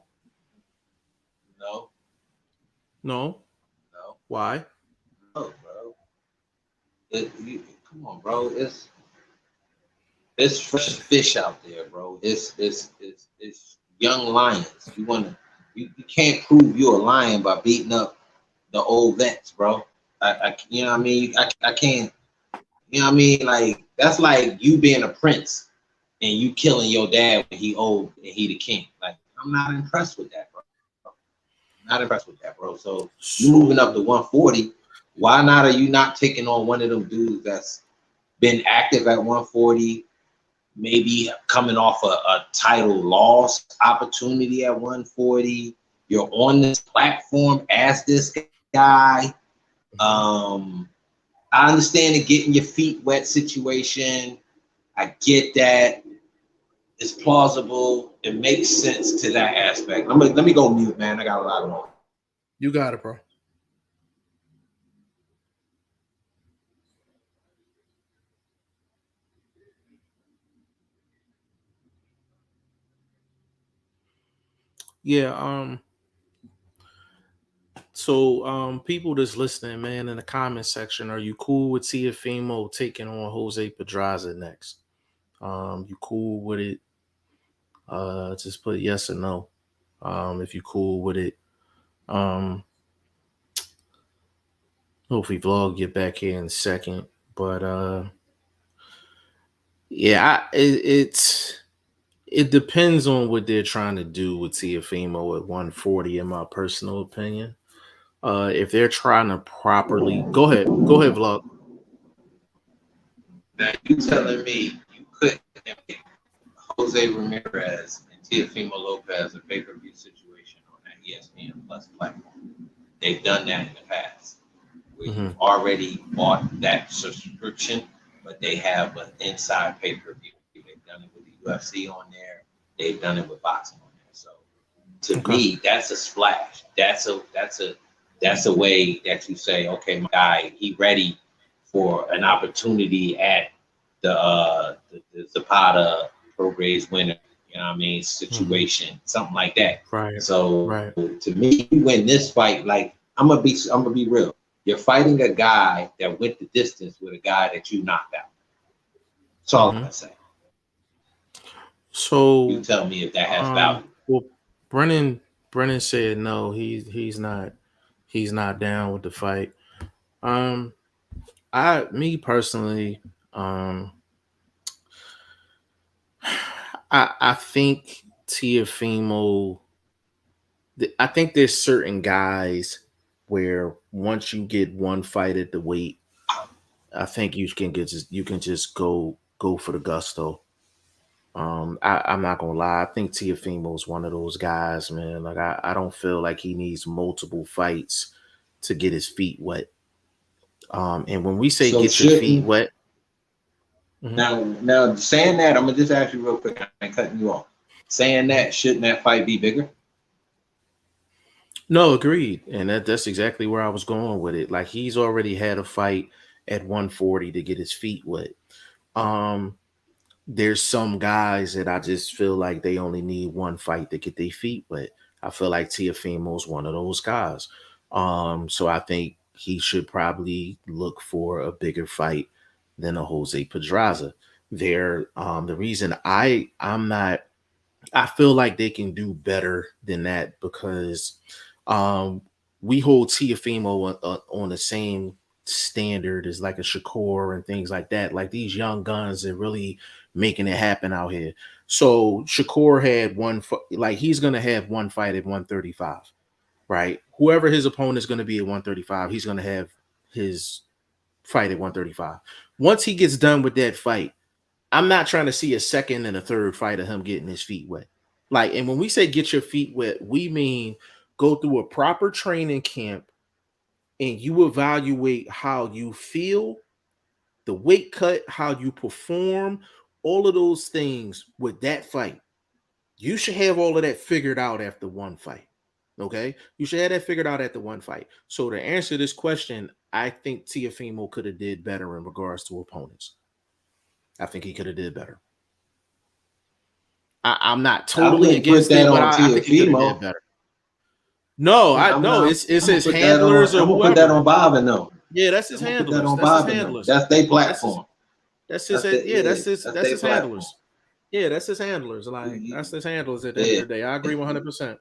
No. Why? No, bro. Come on, bro. It's fresh fish out there, bro. It's young lions. You can't prove you're a lion by beating up the old vets, bro. you know what I mean? I can't, you know what I mean? Like, that's like you being a prince and you killing your dad when he old and he the king. Like, I'm not impressed with that, bro. Not impressed with that, bro. So you moving up to 140, why not are you not taking on one of them dudes that's been active at 140, maybe coming off a title loss opportunity at 140? You're on this platform as this guy. I understand the getting your feet wet situation. I get that. It's plausible. It makes sense to that aspect. Let me go mute, man. I got a lot of noise. You got it, bro. Yeah, so people that's listening, man, in the comment section, are you cool with Teofimo taking on Jose Pedraza next? You cool with it? Just put yes or no. If you cool with it. Hopefully vlog get back here in a second. But yeah, it depends on what they're trying to do with Teofimo at 140, in my personal opinion. If they're trying to properly go ahead, vlog. Now you telling me you couldn't make Jose Ramirez and Teofimo Lopez a pay-per-view situation on that ESPN Plus platform? They've done that in the past. We've already bought that subscription, but they have an inside pay-per-view. They've done it with the UFC on there. They've done it with boxing on there. So to me, that's a splash. That's a way that you say, okay, my guy, he ready for an opportunity at the Zapata Prograis winner, you know what I mean, situation, something like that. Right. So to me, you win this fight, like I'm gonna be real. You're fighting a guy that went the distance with a guy that you knocked out. That's all I'm gonna say. So you tell me if that has value. Well, Brennan said no, he's not down with the fight. Me personally, I think Teofimo. I think there's certain guys where once you get one fight at the weight, I think you can just go for the gusto. I'm not gonna lie. I think Teofimo is one of those guys, man. Like I don't feel like he needs multiple fights to get his feet wet. And when we say get your feet wet, now saying that, I'm gonna just ask you real quick. I'm cutting you off. Saying that, shouldn't that fight be bigger? No, agreed. And that's exactly where I was going with it. Like he's already had a fight at 140 to get his feet wet. There's some guys that I just feel like they only need one fight to get their feet wet. I feel like Teofimo's one of those guys. So I think he should probably look for a bigger fight than a Jose Pedraza. The reason I feel like they can do better than that because we hold Teofimo on the same standard as like a Shakur and things like that. Like these young guns are really making it happen out here. So Shakur had he's going to have one fight at 135, right? Whoever his opponent is going to be at 135, he's going to have his fight at 135. Once he gets done with that fight, I'm not trying to see a second and a third fight of him getting his feet wet. Like, and when we say get your feet wet, we mean go through a proper training camp and you evaluate how you feel, the weight cut, how you perform, all of those things with that fight. You should have all of that figured out after one fight. Okay? You should have that figured out at the one fight. So to answer this question, I think Teofimo could have did better in regards to opponents. I think he could have did better. I'm not totally against it, but I think he could have did better. No, it's his handlers or whoever. Put that on Bob and no. Yeah, that's his handlers. That's his handlers. That's their platform. That's his handlers. Yeah, that's his handlers. Like that's his handlers at the end of the day. I agree 100%.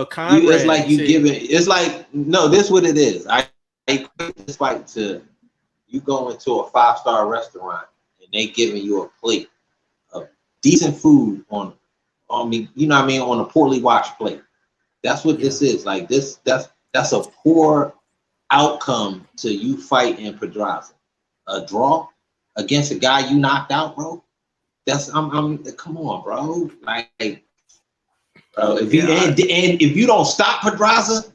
Conrad, it's like you giving. It's like no. This is what it is. equate this fight to you go into a 5-star restaurant and they giving you a plate of decent food on me, you know what I mean, on a poorly washed plate. That's what this is. Like that's a poor outcome to you fighting Pedraza. A draw against a guy you knocked out, bro. I'm come on, bro. Like, bro, if you don't stop Pedraza,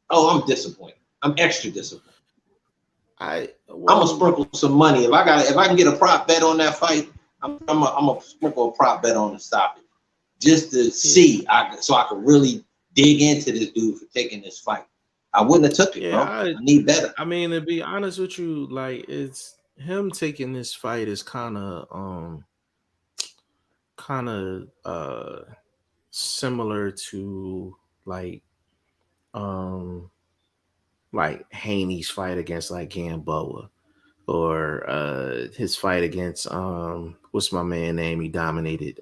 I'm disappointed. I'm extra disappointed. I'm gonna sprinkle some money. If I can get a prop bet on that fight, I'm gonna sprinkle a prop bet on to stop it, just to see. So I could really dig into this dude for taking this fight. I wouldn't have took it, bro. I need better. I mean, to be honest with you, like it's him taking this fight is kind of similar to like Haney's fight against like Gamboa, or his fight against what's my man name? He dominated.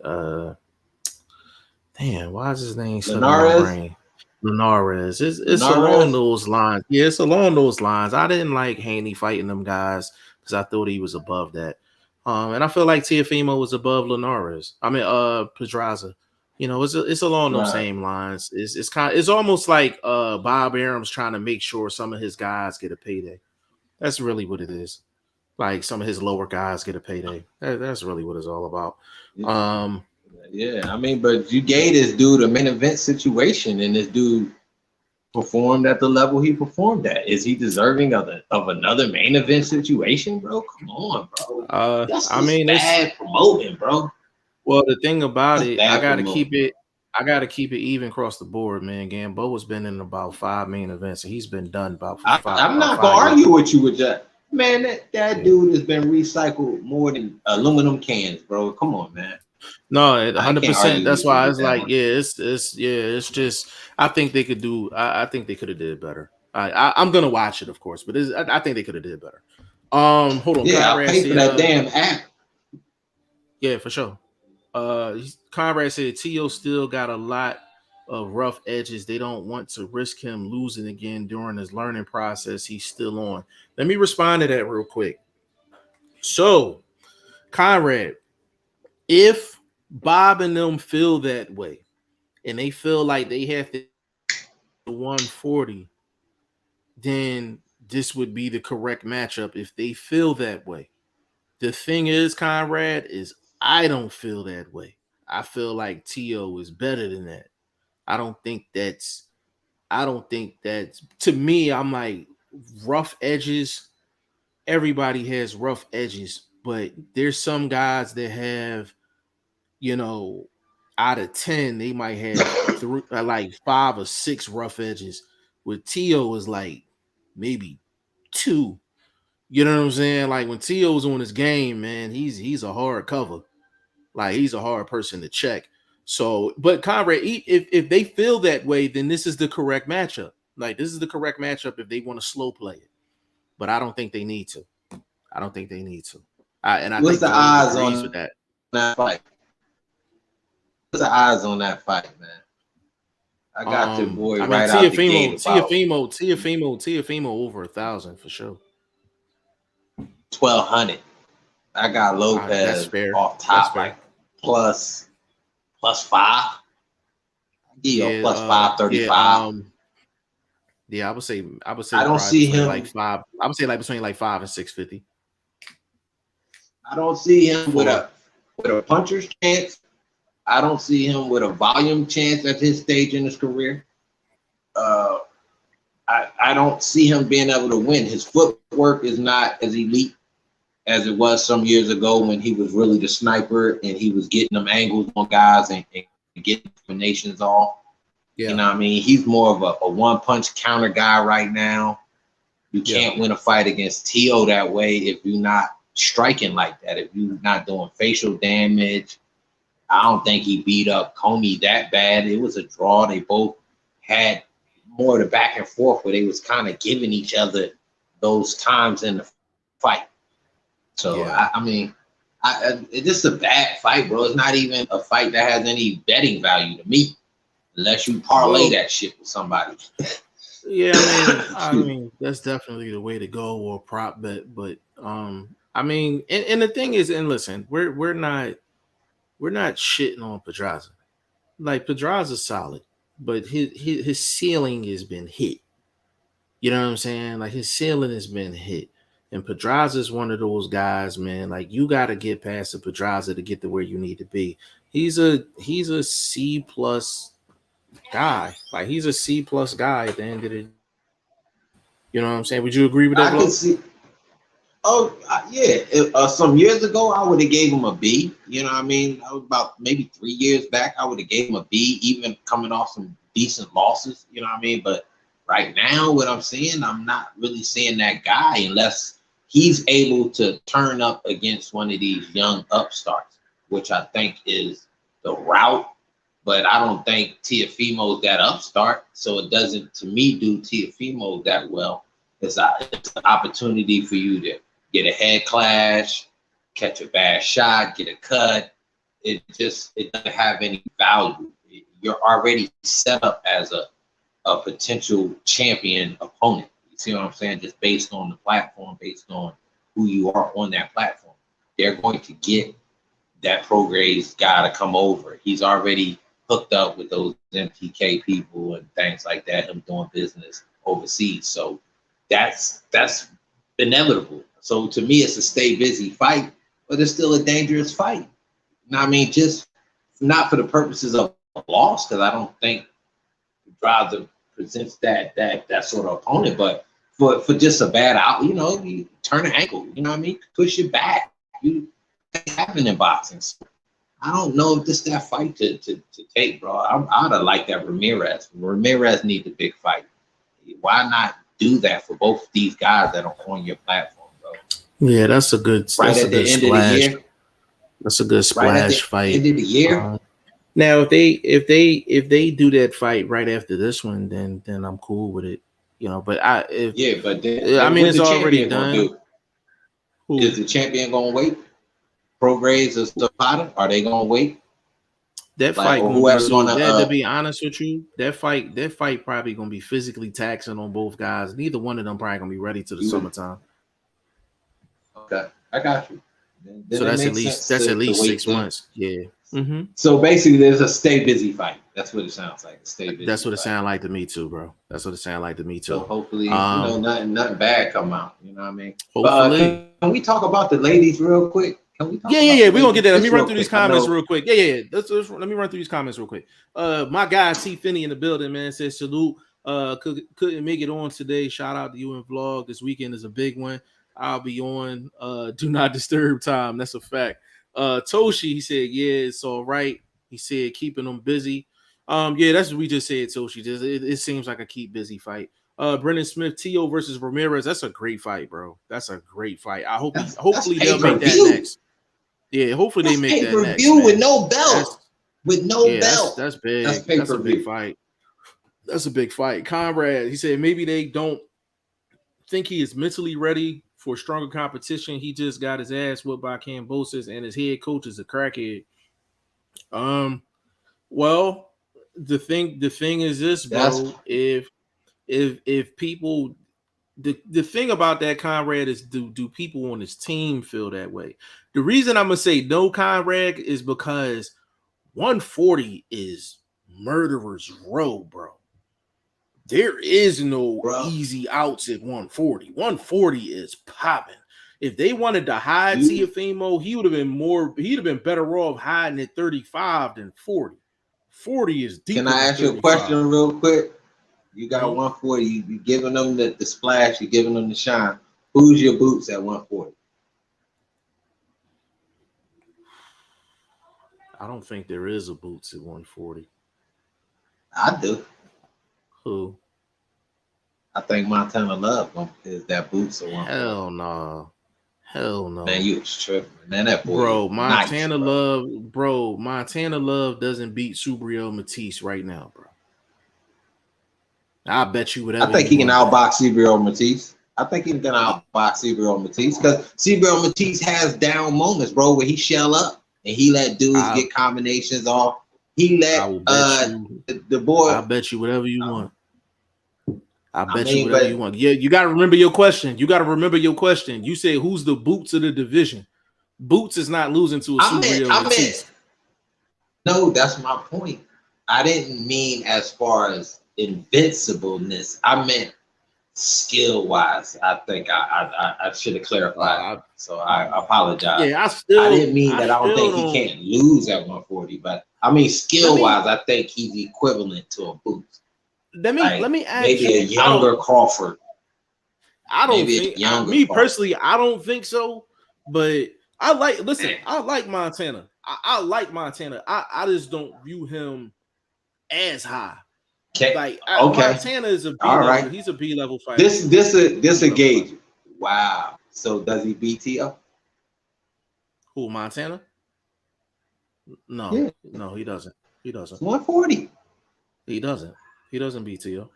Damn, why is his name slipping my brain? Linares. It's along those lines. Yeah, it's along those lines. I didn't like Haney fighting them guys because I thought he was above that. And I feel like Teofimo was above Linares. I mean, Pedraza. You know, it's along those same lines. It's almost like Bob Arum's trying to make sure some of his guys get a payday. That's really what it is. Like some of his lower guys get a payday. That's really what it's all about. Yeah, I mean, but you gave this dude a main event situation, and this dude performed at the level he performed at. Is he deserving of another main event situation, bro? Come on, bro. That's bad promoting, bro. Well, the thing about it, I gotta keep it even across the board, man. Gamboa's been in about 5 main events, and he's been done about 5. I'm not gonna argue with you with that. Man, that dude has been recycled more than aluminum cans, bro. Come on, man. No, 100%. That's why it's like, it's just I think they could do. I think they could have did better. I'm gonna watch it, of course, but I think they could have did better. Hold on. Yeah, I paid for that damn app. Yeah, for sure. Conrad said Tio still got a lot of rough edges. They don't want to risk him losing again during his learning process. He's still on. Let me respond to that real quick. So, Conrad, if Bob and them feel that way, and they feel like they have to 140, then this would be the correct matchup if they feel that way. The thing is, Conrad, is I don't feel that way. I feel like Tio is better than that. I don't think that's to me, I'm like rough edges. Everybody has rough edges, but there's some guys that have, you know, out of 10, they might have like 5 or 6 rough edges. With Tio is like maybe 2. You know what I'm saying? Like when Tio's on his game, man, he's a hard cover. Like he's a hard person to check. So, but Conrad, if they feel that way, then this is the correct matchup. Like this is the correct matchup if they want to slow play it. But I don't think they need to. What's the odds on that fight? What's the odds on that fight, man? I got your boy right out the gate. Teofimo over 1,000 for sure. 1,200. I got Lopez off top, like plus 5. Yeah, plus 535. Yeah, I would say. I don't see him like 5. I would say like between like 5 and 650. I don't see him with a puncher's chance. I don't see him with a volume chance at his stage in his career. I don't see him being able to win. His footwork is not as elite as it was some years ago when he was really the sniper and he was getting them angles on guys and getting combinations off. Yeah. You know what I mean? He's more of a one-punch counter guy right now. You can't win a fight against Tio that way if you're not striking like that, if you're not doing facial damage. I don't think he beat up Comey that bad. It was a draw. They both had more of the back and forth where they was kind of giving each other those times in the fight. So, I mean, it's just a bad fight, bro. It's not even a fight that has any betting value to me unless you parlay that shit with somebody. Yeah, I mean, that's definitely the way to go or prop bet. But I mean, and the thing is, and listen, we're not shitting on Pedraza. Like Pedraza's solid, but his ceiling has been hit. You know what I'm saying? Like his ceiling has been hit. And Pedraza's one of those guys, man. Like you got to get past the Pedraza to get to where you need to be. He's a C plus guy. Like he's a C plus guy at the end of the day. You know what I'm saying? Would you agree with that, I can Blow? see. Oh yeah, some years ago I would have gave him a B. You know what I mean? I was about maybe 3 years back. I would have gave him a B, even coming off some decent losses. You know what I mean? But right now, what I'm seeing, I'm not really seeing that guy unless he's able to turn up against one of these young upstarts, which I think is the route. But I don't think Tiafimo's that upstart, so it doesn't, to me, do Tiafimo that well. It's an opportunity for you to get a head clash, catch a bad shot, get a cut. It doesn't have any value. You're already set up as a potential champion opponent. You see what I'm saying? Just based on the platform, based on who you are on that platform. They're going to get that Prograis guy to come over. He's already hooked up with those MTK people and things like that, him doing business overseas. So that's inevitable. So to me, it's a stay busy fight, but it's still a dangerous fight. I mean, just not for the purposes of a loss, because I don't think Draza presents that sort of opponent, but for just a bad out, you turn an ankle, you know what I mean? Push your back. You happen in boxing. So I don't know if this that fight to take, bro. I'd have liked that Ramirez. Ramirez needs a big fight. Why not do that for both of these guys that are on your platform, bro? Yeah, that's a good. Right That's at a the good end of the splash. year. That's a good Right at splash the fight. end of the year. Now, if they do that fight right after this one, then I'm cool with it. But But I then mean what it's the already champion gonna done. do? Who? Is the champion gonna wait? Prograis or Zapata? Are they gonna wait? That Like, fight or gonna be whoever's so gonna dead. To be honest with you, that fight probably gonna be physically taxing on both guys. Neither one of them probably gonna be ready to the summertime. Okay, I got you. Then So it that's at makes least sense to wait 6 then. months. Yeah. Mm-hmm. So basically, there's a stay busy fight. That's what it sounds like. A stay busy. That's what it fight. sounds like to me too, bro. That's what it sounds like to me too. So hopefully, nothing bad come out. You know what I mean? Hopefully. But can we talk about the ladies real quick? Can we talk about Yeah. the We're gonna get ladies that. Let me just run real through these quick? I comments know. real quick. Yeah. Let me run through these comments real quick. My guy T Finney in the building, man, says salute. Couldn't make it on today. Shout out to you and vlog. This weekend is a big one. I'll be on do not disturb time. That's a fact. Toshi, he said, yeah, it's all right. He said keeping them busy. Yeah, that's what we just said, Toshi. Just it seems like a keep busy fight. Brendan Smith, Tio versus Ramirez. That's a great fight, bro. That's a great fight. I hope hopefully they'll make that next. Yeah, hopefully they make that next. Pay-per-view with no belt. That's big. That's a big fight. That's a big fight. Conrad, he said maybe they don't think he is mentally ready for stronger competition. He just got his ass whipped by Cambosis, and his head coach is a crackhead. Well, the thing is this, bro. If people, the thing about that, Conrad, is do people on his team feel that way? The reason I'm gonna say no, Conrad, is because 140 is murderer's row, bro. There is no easy outs at 140. 140 is popping. If they wanted to hide Tiafimo, he'd have been better off hiding at 35 than 40. 40 is deep. Can I ask you a question real quick? You got 140, you giving them the splash, you're giving them the shine. Who's your boots at 140? I don't think there is a boots at 140. I do. Who? I think Montana Love is that boots at 140. Hell no. Man, you was tripping. Man, that boy. Bro, Montana Love doesn't beat Subriel Matisse right now, bro. I bet you whatever. I think he can outbox Subriel Matisse. I think he can outbox Subriel Matisse because Subriel Matisse has down moments, bro, where he shell up and he let dudes get combinations off. He let the boy. I'll bet you whatever you want. I I bet you mean, whatever but you want. Yeah, you got to remember your question. You got to remember your question. You say who's the Boots of the division? Boots is not losing to a Subriel and Matisse. No, that's my point. I didn't mean as far as invincibleness. I meant skill wise. I think I should have clarified. So I apologize. Yeah, I didn't mean I that I don't still think he don't. can't lose at 140, but I mean Let skill me wise, I think he's equivalent to a Boots. let Like me ask maybe a you. younger Crawford. I don't Maybe a think younger me Crawford. personally, I don't think so. But I like Montana. I like Montana. I just don't view him as high. Okay. Like Okay. Montana is a B All level. right. He's a B level fighter. This a gauge. Wow. So does he beat T.O.? Who, Montana? Yeah. No, he doesn't. He doesn't. It's 140. He doesn't. He doesn't beat T.O.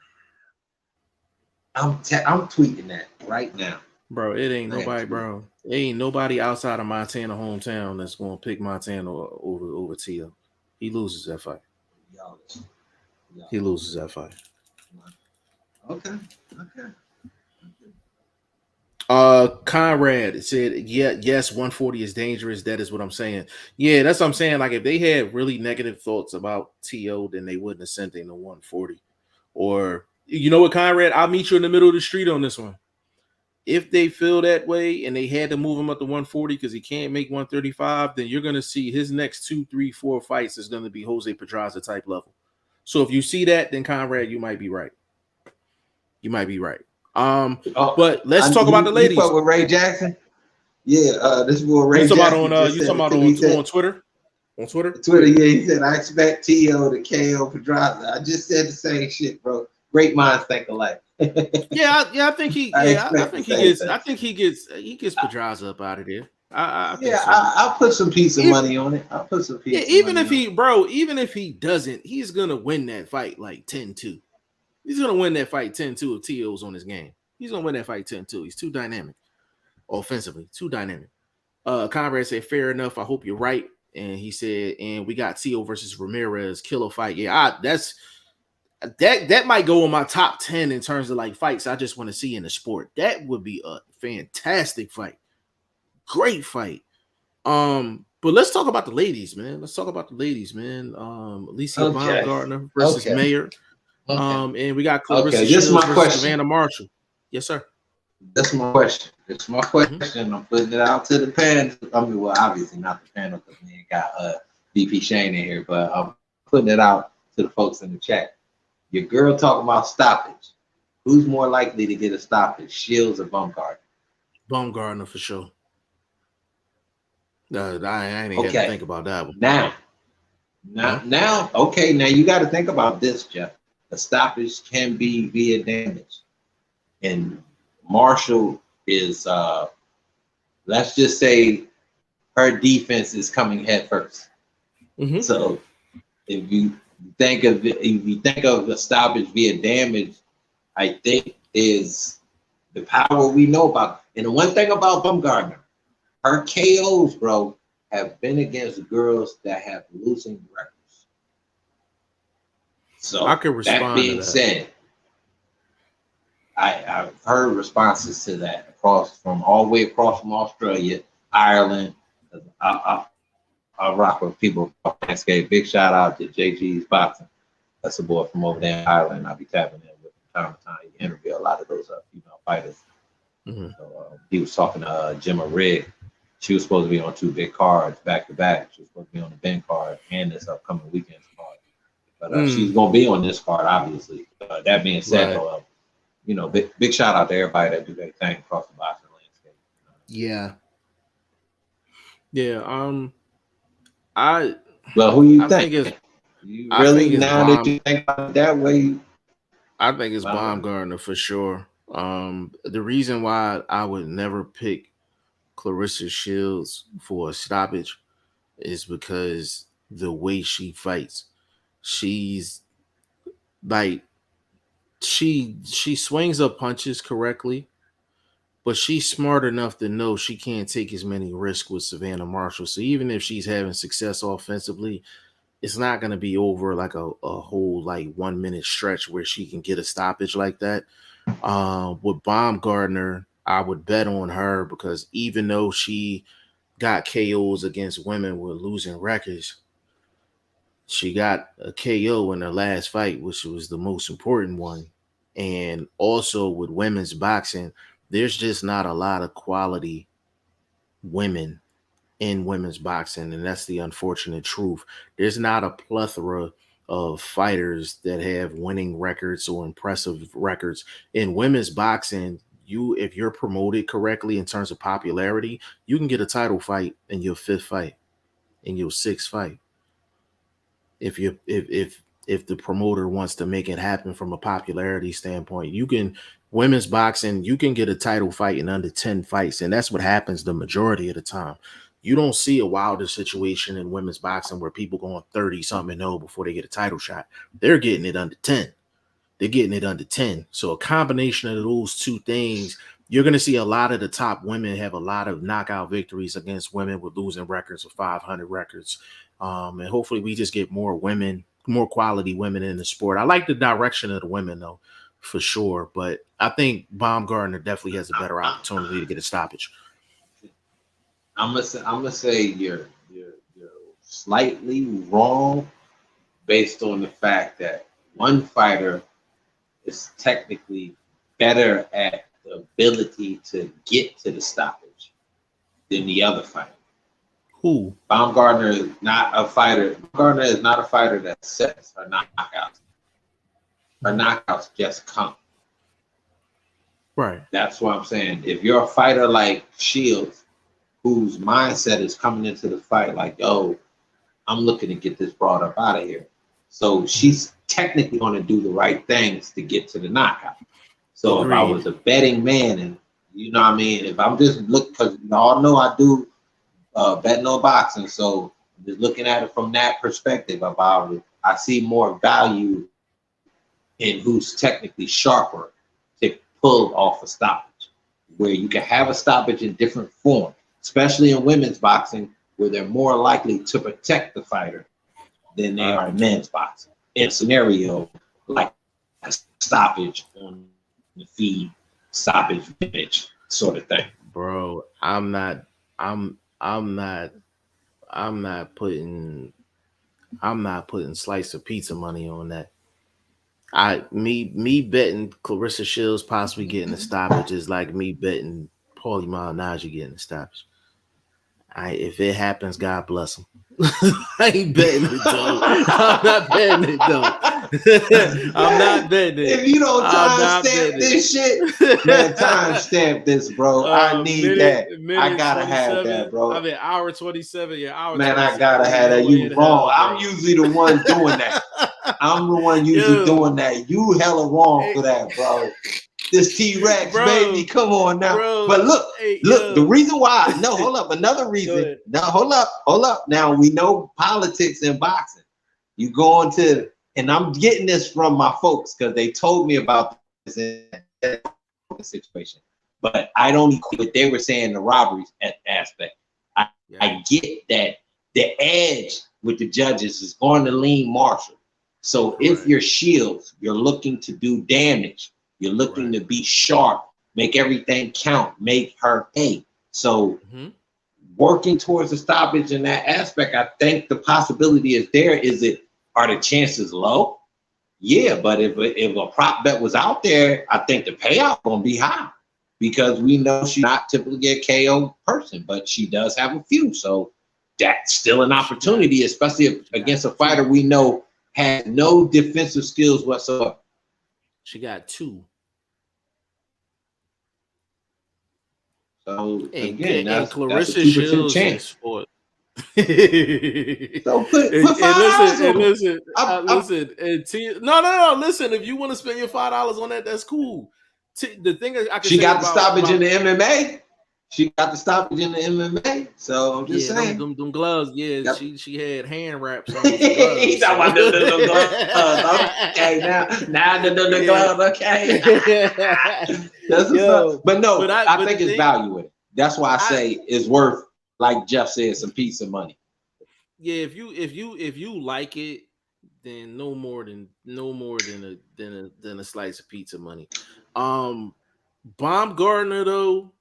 I'm tweeting that right now. Bro, it ain't nobody, bro. It ain't nobody outside of Montana hometown that's gonna pick Montana over T.O. He loses that fight. He loses that fight. Okay. Conrad said, yes, 140 is dangerous. That is what I'm saying. Yeah, that's what I'm saying. Like, if they had really negative thoughts about T.O., then they wouldn't have sent him to 140. Or, you know what, Conrad? I'll meet you in the middle of the street on this one. If they feel that way and they had to move him up to 140 because he can't make 135, then you're going to see his next 2, 3, 4 fights is going to be Jose Pedraza type level. So if you see that, then Conrad, you might be right. You might be right. But let's talk about the ladies. You fuck with Ray Jackson? Yeah, this is what Ray Jackson you talking about on Twitter? On Twitter? Twitter, yeah, he said, I expect T.O. to KO Pedraza. I just said the same shit, bro. Great minds think alike. I think he gets Pedraza up out of there. I'll put some piece of money on it. I'll put some piece. Yeah, even if he doesn't, he's gonna win that fight like 10-2. He's gonna win that fight 10-2 if T.O.'s on his game. He's gonna win that fight 10-2. He's too dynamic. Offensively, too dynamic. Conrad said, fair enough. I hope you're right. And he said, and we got T.O. versus Ramirez killer fight. Yeah, that might go in my top 10 in terms of like fights I just want to see in the sport. That would be a fantastic fight. Great fight. But let's talk about the ladies, man. Alicia Baumgartner versus Mayer. And we got Clarissa Shields versus Savannah Marshall. Yes, sir. That's my question. Mm-hmm. I'm putting it out to the panel. I mean, well, obviously not the panel because we ain't got VP Shane in here, but I'm putting it out to the folks in the chat. Your girl talking about stoppage. Who's more likely to get a stoppage, Shields or Baumgartner? Baumgartner for sure. I ain't even had to think about that one. Now, okay, now you got to think about this, Jeff. A stoppage can be via damage. And Marshall is, let's just say her defense is coming head first. Mm-hmm. So if you think of the stoppage via damage, I think is the power we know about. And the one thing about Baumgartner, her KOs, bro, have been against girls that have losing records. So I can respond. That being said, I've heard responses to that from all the way across from Australia, Ireland. I rock with people. Big shout out to JG's Boxing. That's a boy from over there in Ireland. I'll be tapping in with from time to time. He interview a lot of those female fighters. Mm-hmm. So he was talking to Gemma Rigg. She was supposed to be on 2 big cards back to back. She was supposed to be on the Ben card and this upcoming weekend's card. But she's going to be on this card, obviously. That being said, big shout out to everybody that do their thing across the boxing landscape. Yeah. Who you think? That you think about it that way? I think it's Baumgartner for sure. The reason why I would never pick Clarissa Shields for a stoppage is because the way she fights. She's like she swings her punches correctly, but she's smart enough to know she can't take as many risks with Savannah Marshall. So even if she's having success offensively, it's not going to be over like a whole like 1 minute stretch where she can get a stoppage like that. With Baumgardner, I would bet on her because even though she got KOs against women with losing records, she got a KO in her last fight, which was the most important one. And also with women's boxing, there's just not a lot of quality women in women's boxing, and that's the unfortunate truth. There's not a plethora of fighters that have winning records or impressive records in women's boxing. If you're promoted correctly in terms of popularity, you can get a title fight in your 5th fight, in your 6th fight. If the promoter wants to make it happen from a popularity standpoint, women's boxing, you can get a title fight in under 10 fights, and that's what happens the majority of the time. You don't see a Wilder situation in women's boxing where people going 30 something and 0 before they get a title shot. They're getting it under 10. They're getting it under 10. So a combination of those two things, you're going to see a lot of the top women have a lot of knockout victories against women with losing records of 500 records. And hopefully we just get more women, more quality women in the sport. I like the direction of the women though, for sure. But I think Baumgardner definitely has a better opportunity to get a stoppage. I'm gonna say you're slightly wrong based on the fact that one fighter is technically better at the ability to get to the stoppage than the other fighter. Who? Baumgardner is not a fighter. Baumgardner is not a fighter that sets her knockouts. Her knockouts just come. Right. That's what I'm saying. If you're a fighter like Shields, whose mindset is coming into the fight like, yo, I'm looking to get this broad up out of here. So she's technically going to do the right things to get to the knockout. So If I was a betting man, and you know what I mean, if I'm just looking, because y'all know I do betting on boxing, so just looking at it from that perspective about it, I see more value in who's technically sharper to pull off a stoppage, where you can have a stoppage in different forms, especially in women's boxing, where they're more likely to protect the fighter than they are in men's boxing. In a scenario like a stoppage on the feed, stoppage finish sort of thing. Bro, I'm not putting slice of pizza money on that. Me betting Clarissa Shields possibly getting a stoppage is like me betting Paulie Malignaggi getting a stoppage. If it happens, God bless him. I ain't betting it though. I'm not betting it though. I'm not betting it. If you don't time stamp this shit, man, time stamp this, bro. I need that. I gotta have that, bro. I mean, hour 27. Yeah, hour. Man, I gotta have that. You wrong. I'm usually the one doing that. I'm the one usually doing that. You hella wrong for that, bro. This T-Rex, baby, come on now. Bro, but look, the reason why, no, hold up, another reason. No, hold up. Now, we know politics in boxing. You go into, and I'm getting this from my folks because they told me about this in that situation. But I don't equate what they were saying, the robberies aspect. I get that the edge with the judges is going to lean Marshall. So if you're Shields, you're looking to do damage. You're looking to be sharp, make everything count, make her pay. So working towards a stoppage in that aspect, I think the possibility is there. Are the chances low? Yeah, but if a prop bet was out there, I think the payout gonna be high because we know she's not typically a KO person, but she does have a few. So that's still an opportunity, especially against a fighter we know has no defensive skills whatsoever. She got 2. So again, that's Clarissa Shields is for. So put listen. Listen. If you want to spend your $5 on that, that's cool. The thing is, she got the stoppage in the MMA. She got the stoppage in the MMA. So I'm just saying. Them gloves, she had hand wraps on. He's talking about the gloves. Okay, now the gloves, okay. But I think it's value in it. That's why I say it's worth, like Jeff said, some piece of money. yeah, if you like it, then no more than a slice of pizza money. Baumgartner though,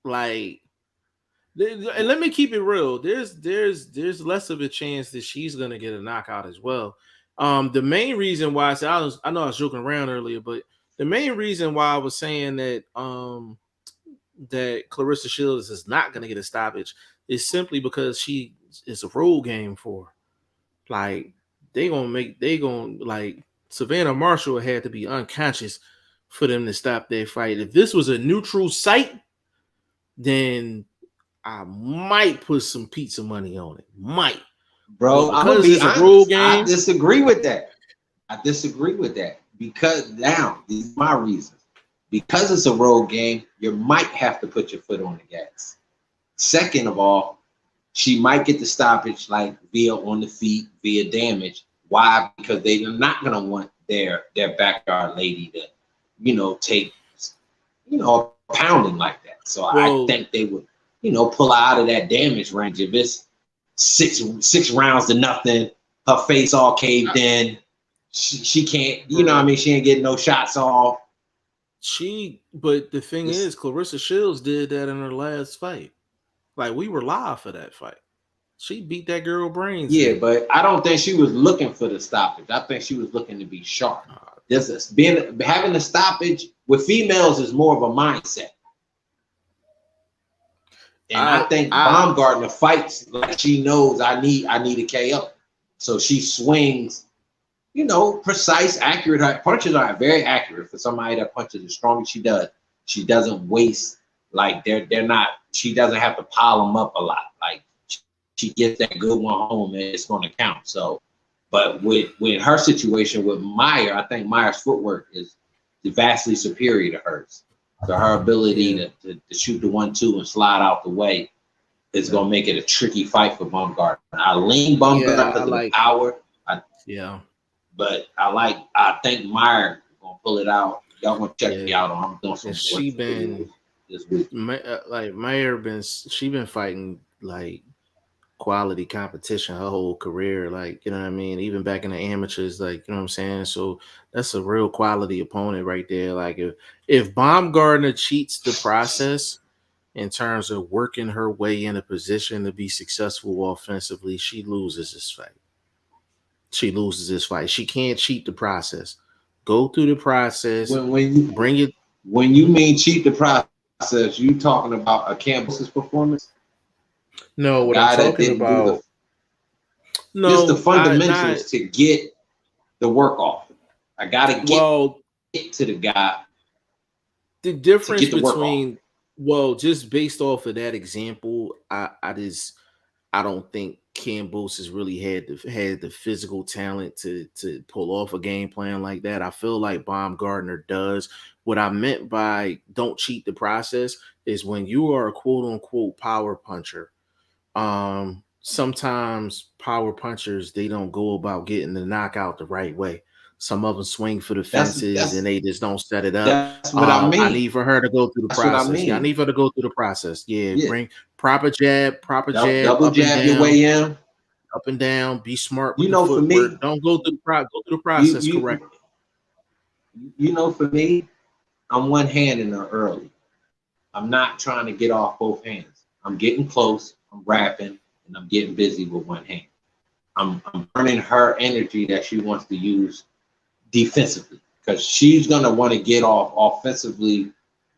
like, and let me keep it real. There's less of a chance that she's gonna get a knockout as well. The main reason why I know I was joking around earlier, but the main reason why I was saying that Clarissa Shields is not gonna get a stoppage is simply because she is a road game for her. Like like Savannah Marshall had to be unconscious for them to stop that fight. If this was a neutral site, then I might put some pizza money on it. Might. Bro, But I'm gonna because be it's a rule honest. game, I disagree with that. Because now these are my reasons. Because it's a road game, you might have to put your foot on the gas. Second of all, she might get the stoppage like via on the feet, via damage. Why? Because they're not gonna want their backyard lady to, take, a pounding like that. So I think they would, pull her out of that damage range. If it's six rounds to nothing, her face all caved in, she can't, she ain't getting no shots off. But the thing is, Clarissa Shields did that in her last fight. Like, we were live for that fight. She beat that girl brains. Yeah, but I don't think she was looking for the stoppage. I think she was looking to be sharp. Having a stoppage with females is more of a mindset. And I think Baumgartner fights like she knows I need a KO. So she swings, precise, accurate. Her punches are very accurate for somebody that punches as strong as she does. She doesn't waste, like they're not, she doesn't have to pile them up a lot. Like, she gets that good one home and it's going to count. So, but with her situation with Meyer, I think Meyer's footwork is vastly superior to hers. So her ability to shoot the 1-2 and slide out the way is going to make it a tricky fight for Baumgartner. I lean Baumgartner because of the power. But I think Meyer going to pull it out. Y'all going to check me out on. I'm doing some work this week. She been fighting like quality competition her whole career, like, you know what I mean, even back in the amateurs, like, you know what I'm saying. So that's a real quality opponent right there. Like, if Baumgartner cheats the process in terms of working her way in a position to be successful offensively, she loses this fight. She can't cheat the process. Go through the process. When you mean cheat the process, you talking about Ocampo's performance? No, what I'm talking about. Just the fundamentals to get the work off. I gotta get to the guy. The difference between just based off of that example, I don't think Campos has really had the physical talent to pull off a game plan like that. I feel like Baumgartner does. What I meant by don't cheat the process is when you are a quote unquote power puncher. Sometimes power punchers, they don't go about getting the knockout the right way. Some of them swing for the fences and they just don't set it up. That's what I mean. I need for her to go through the process. I need her to go through the process. Bring proper jab, double jab your way in, up and down. Be smart. With the footwork. For me, don't go through the process correctly. For me, I'm one hand in there early. I'm not trying to get off both hands. I'm getting close. I'm rapping and I'm getting busy with one hand. I'm burning her energy that she wants to use defensively, because she's gonna want to get off offensively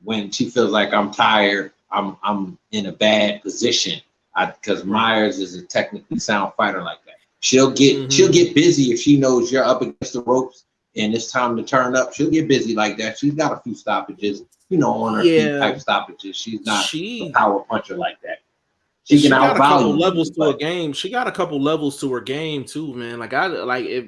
when she feels like I'm tired. I'm in a bad position. Because Myers is a technically sound fighter like that. She'll get busy if she knows you're up against the ropes and it's time to turn up. She'll get busy like that. She's got a few stoppages, on her feet type stoppages. She's not a power puncher like that. She got a couple levels to her game. She got a couple levels to her game too, man. Like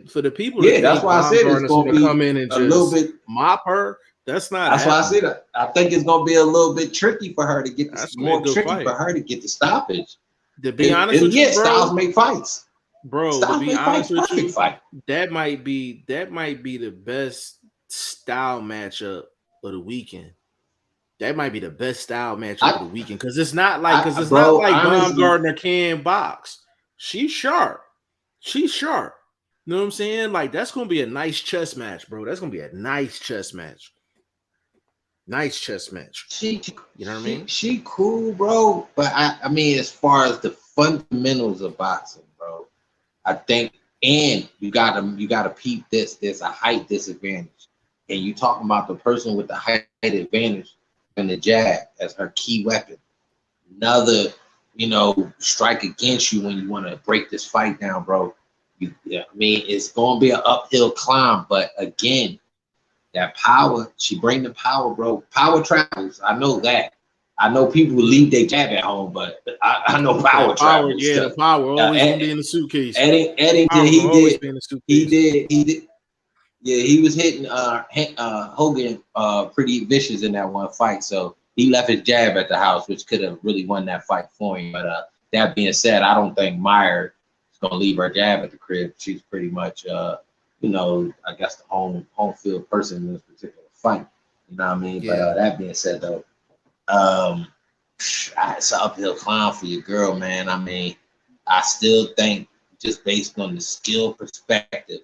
for the people, that's why I said it's going to come in and just little bit mop her. That's not. That's why I said that. I think it's going to be a little bit tricky for her to get the stoppage. To be honest with you, bro, styles make fights, bro. To be honest with you, that might be the best style matchup of the weekend. That might be the best style matchup of the weekend, because it's not like Baumgartner can box. she's sharp. She's sharp. You know what I'm saying? Like, that's gonna be a nice chess match, bro. That's gonna be a nice chess match. Nice chess match. You know what I mean? She cool, bro. But I mean, as far as the fundamentals of boxing, bro, I think, and you gotta peep this. There's a height disadvantage, and you talking about the person with the height advantage and the jab as her key weapon. Another, strike against you when you want to break this fight down, bro. I mean, it's gonna be an uphill climb, but again, that power, she bring the power, bro. Power travels. I know that. I know people leave their jab at home, but I know power travels. Yeah, the power always gonna be in the suitcase. Eddie he did. Yeah, he was hitting Hogan pretty vicious in that one fight. So he left his jab at the house, which could have really won that fight for him. But that being said, I don't think Meyer is gonna leave her jab at the crib. She's pretty much I guess the home field person in this particular fight. You know what I mean? Yeah. But that being said, though, it's an uphill climb for your girl, man. I mean, I still think, just based on the skill perspective,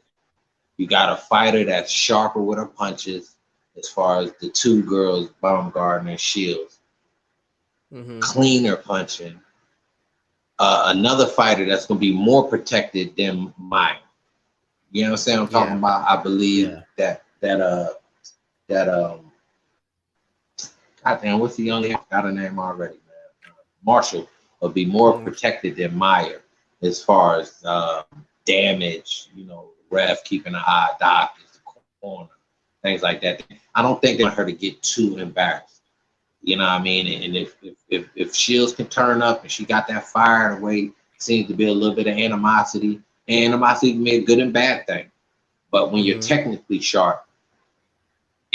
you got a fighter that's sharper with her punches, as far as the two girls, Baumgartner and Shields, cleaner punching. Another fighter that's going to be more protected than Meyer. You know what I'm saying? I'm talking about. I believe that goddamn, what's the young man? Got a name already, man. Marshall will be more protected than Meyer as far as damage. Ref keeping an eye, doctors, the corner, things like that. I don't think they want her to get too embarrassed. You know what I mean? And if Shields can turn up and she got that fire, the way seems to be a little bit of animosity. Animosity can be a good and bad thing, but when you're technically sharp,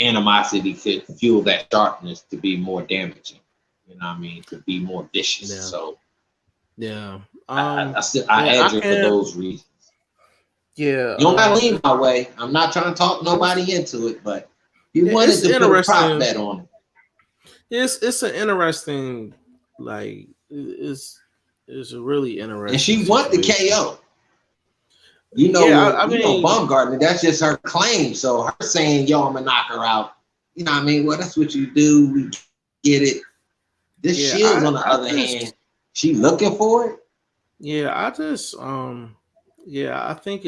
animosity could fuel that sharpness to be more damaging. You know what I mean? To be more vicious. Yeah. So, I add you for those reasons. Yeah, you don't gotta lean my way. I'm not trying to talk nobody into it, but you wanted to put a prop bet on it. It's an interesting, like it's a really interesting. And she won the KO. I mean, Baumgartner, that's just her claim. So her saying, "Yo, I'm gonna knock her out." You know what I mean? Well, that's what you do. We get it. This Shields, on the other hand, she looking for it. Yeah, I think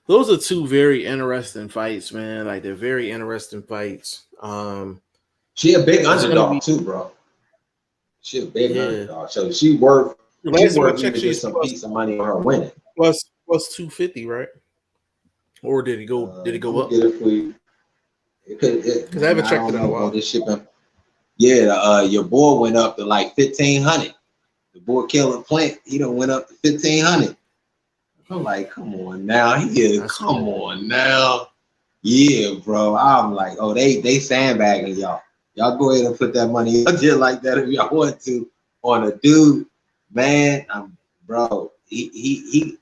those are two very interesting fights, man. Like, they're very interesting fights. She a big underdog too, bro. She a big underdog. So she worth even some piece of money on her winning. Plus 250, right? Or did it go? Did it go up? Get it for you. Because I haven't checked it out. Wow. This shipping. Yeah, your boy went up to like 1,500. The boy Killer Plant, he done went up to 1,500. I'm like, come on now, come on now. Yeah, bro. I'm like, oh, they sandbagging y'all. Y'all go ahead and put that money up there like that if y'all want to on a dude, man. Bro, he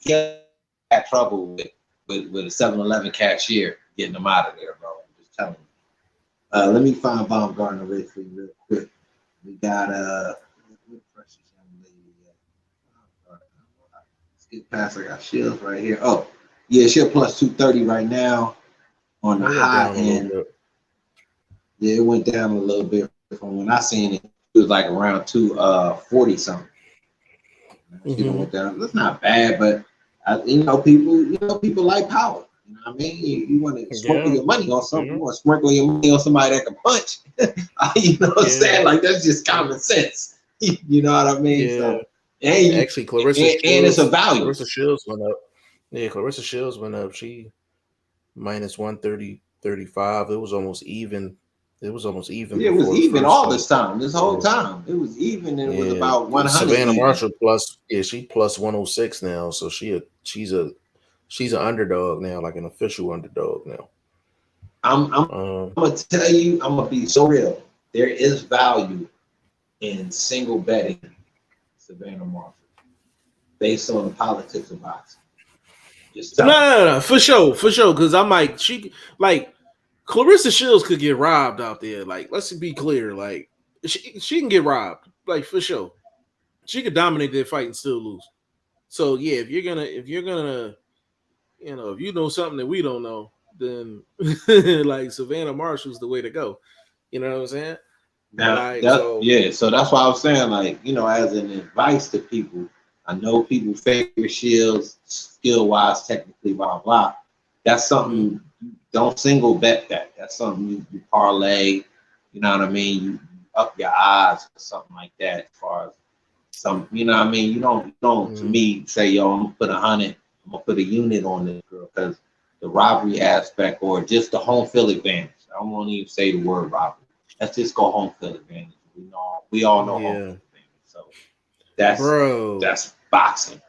had trouble with a 7-Eleven cashier getting them out of there, bro. I'm just telling you. Let me find Baumgartner real quick. We got get past. I got Shields right here. Oh, yeah, she'll plus 230 right now on the high end. Yeah, it went down a little bit from when I seen it. It was like around 240 something. She went down. That's not bad, but people like power. You know what I mean? You want to sprinkle your money on something. You want to sprinkle your money on somebody that can punch. You know what I'm saying? Like, that's just common sense. You know what I mean? Yeah. So, actually, Clarissa Shields, and it's a value. Clarissa Shields went up. Yeah, Clarissa Shields went up. She minus 130.35. It was almost even. It was almost even. Yeah, it was even all this time. This whole time, it was even. And it was about 100. Savannah Marshall plus. Yeah, she plus 106 now. So she's an underdog now, like an official underdog now. I'm gonna tell you. I'm gonna be so real. There is value in single betting Savannah Marshall based on the politics of boxing. No, for sure. Because I'm like, Clarissa Shields could get robbed out there. Like, let's be clear. Like, she can get robbed. Like, for sure. She could dominate that fight and still lose. So yeah, if you're gonna, if you know something that we don't know, then like Savannah Marshall's the way to go. You know what I'm saying? Now Like that so, yeah, so that's why I was saying, like, as an advice to people, I know people favorite Shields skill wise, technically, blah blah. That's something you don't single bet that. That's something you parlay. You know what I mean? You up your odds or something like that. As far as some, you know what I mean? You don't to me say, yo, I'm gonna put 100, I'm gonna put a unit on this girl because the robbery aspect or just the home field advantage. I won't even say the word robbery. Let's just go home field advantage. We all know home yeah, field advantage. So that's bro. that's boxing.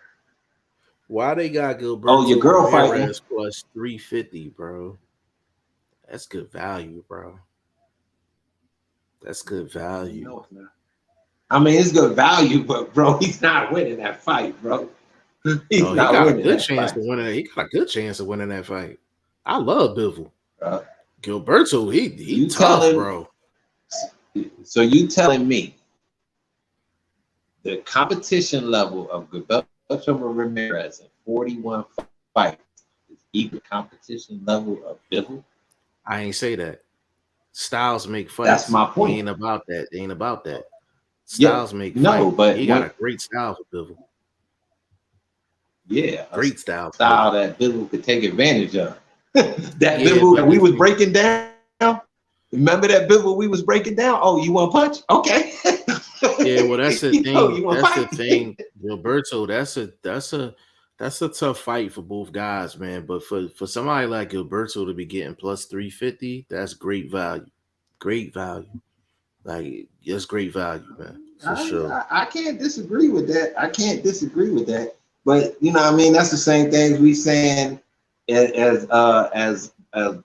Why they got Oh, your Gilberto girl fighting. Ramirez plus 350, bro? That's good value, bro. That's good value. No, it's not. I mean, it's good value, but bro, he's not winning that fight, bro. He's Oh, he not got a winning good that chance fight, to win it. He got a good chance of winning that fight. I love Bivol. bro. Gilberto, he You tough, telling bro. so you telling me the competition level of Goodfellas Ramirez in 41 fights is equal competition level of Bivol? I ain't say that. Styles make That's fights. my It point. ain't about that. It ain't about that. Yeah, Styles make no, fights. but He got when a great style for Bivol. yeah, a Great style for style Bivol. that Bivol could take advantage of. That Yeah, Bivol that but we the was thing, breaking down. Remember that Bivol we was breaking down? Oh, you want to punch? Okay. yeah, well, that's the thing. You want to That's the fight? thing, Gilberto. That's a tough fight for both guys, man. But for somebody like Gilberto to be getting plus 350, that's great value. Great value. Like that's great value, man, for sure. I can't disagree with that. I can't disagree with that. But you know, what I mean, that's the same thing we saying as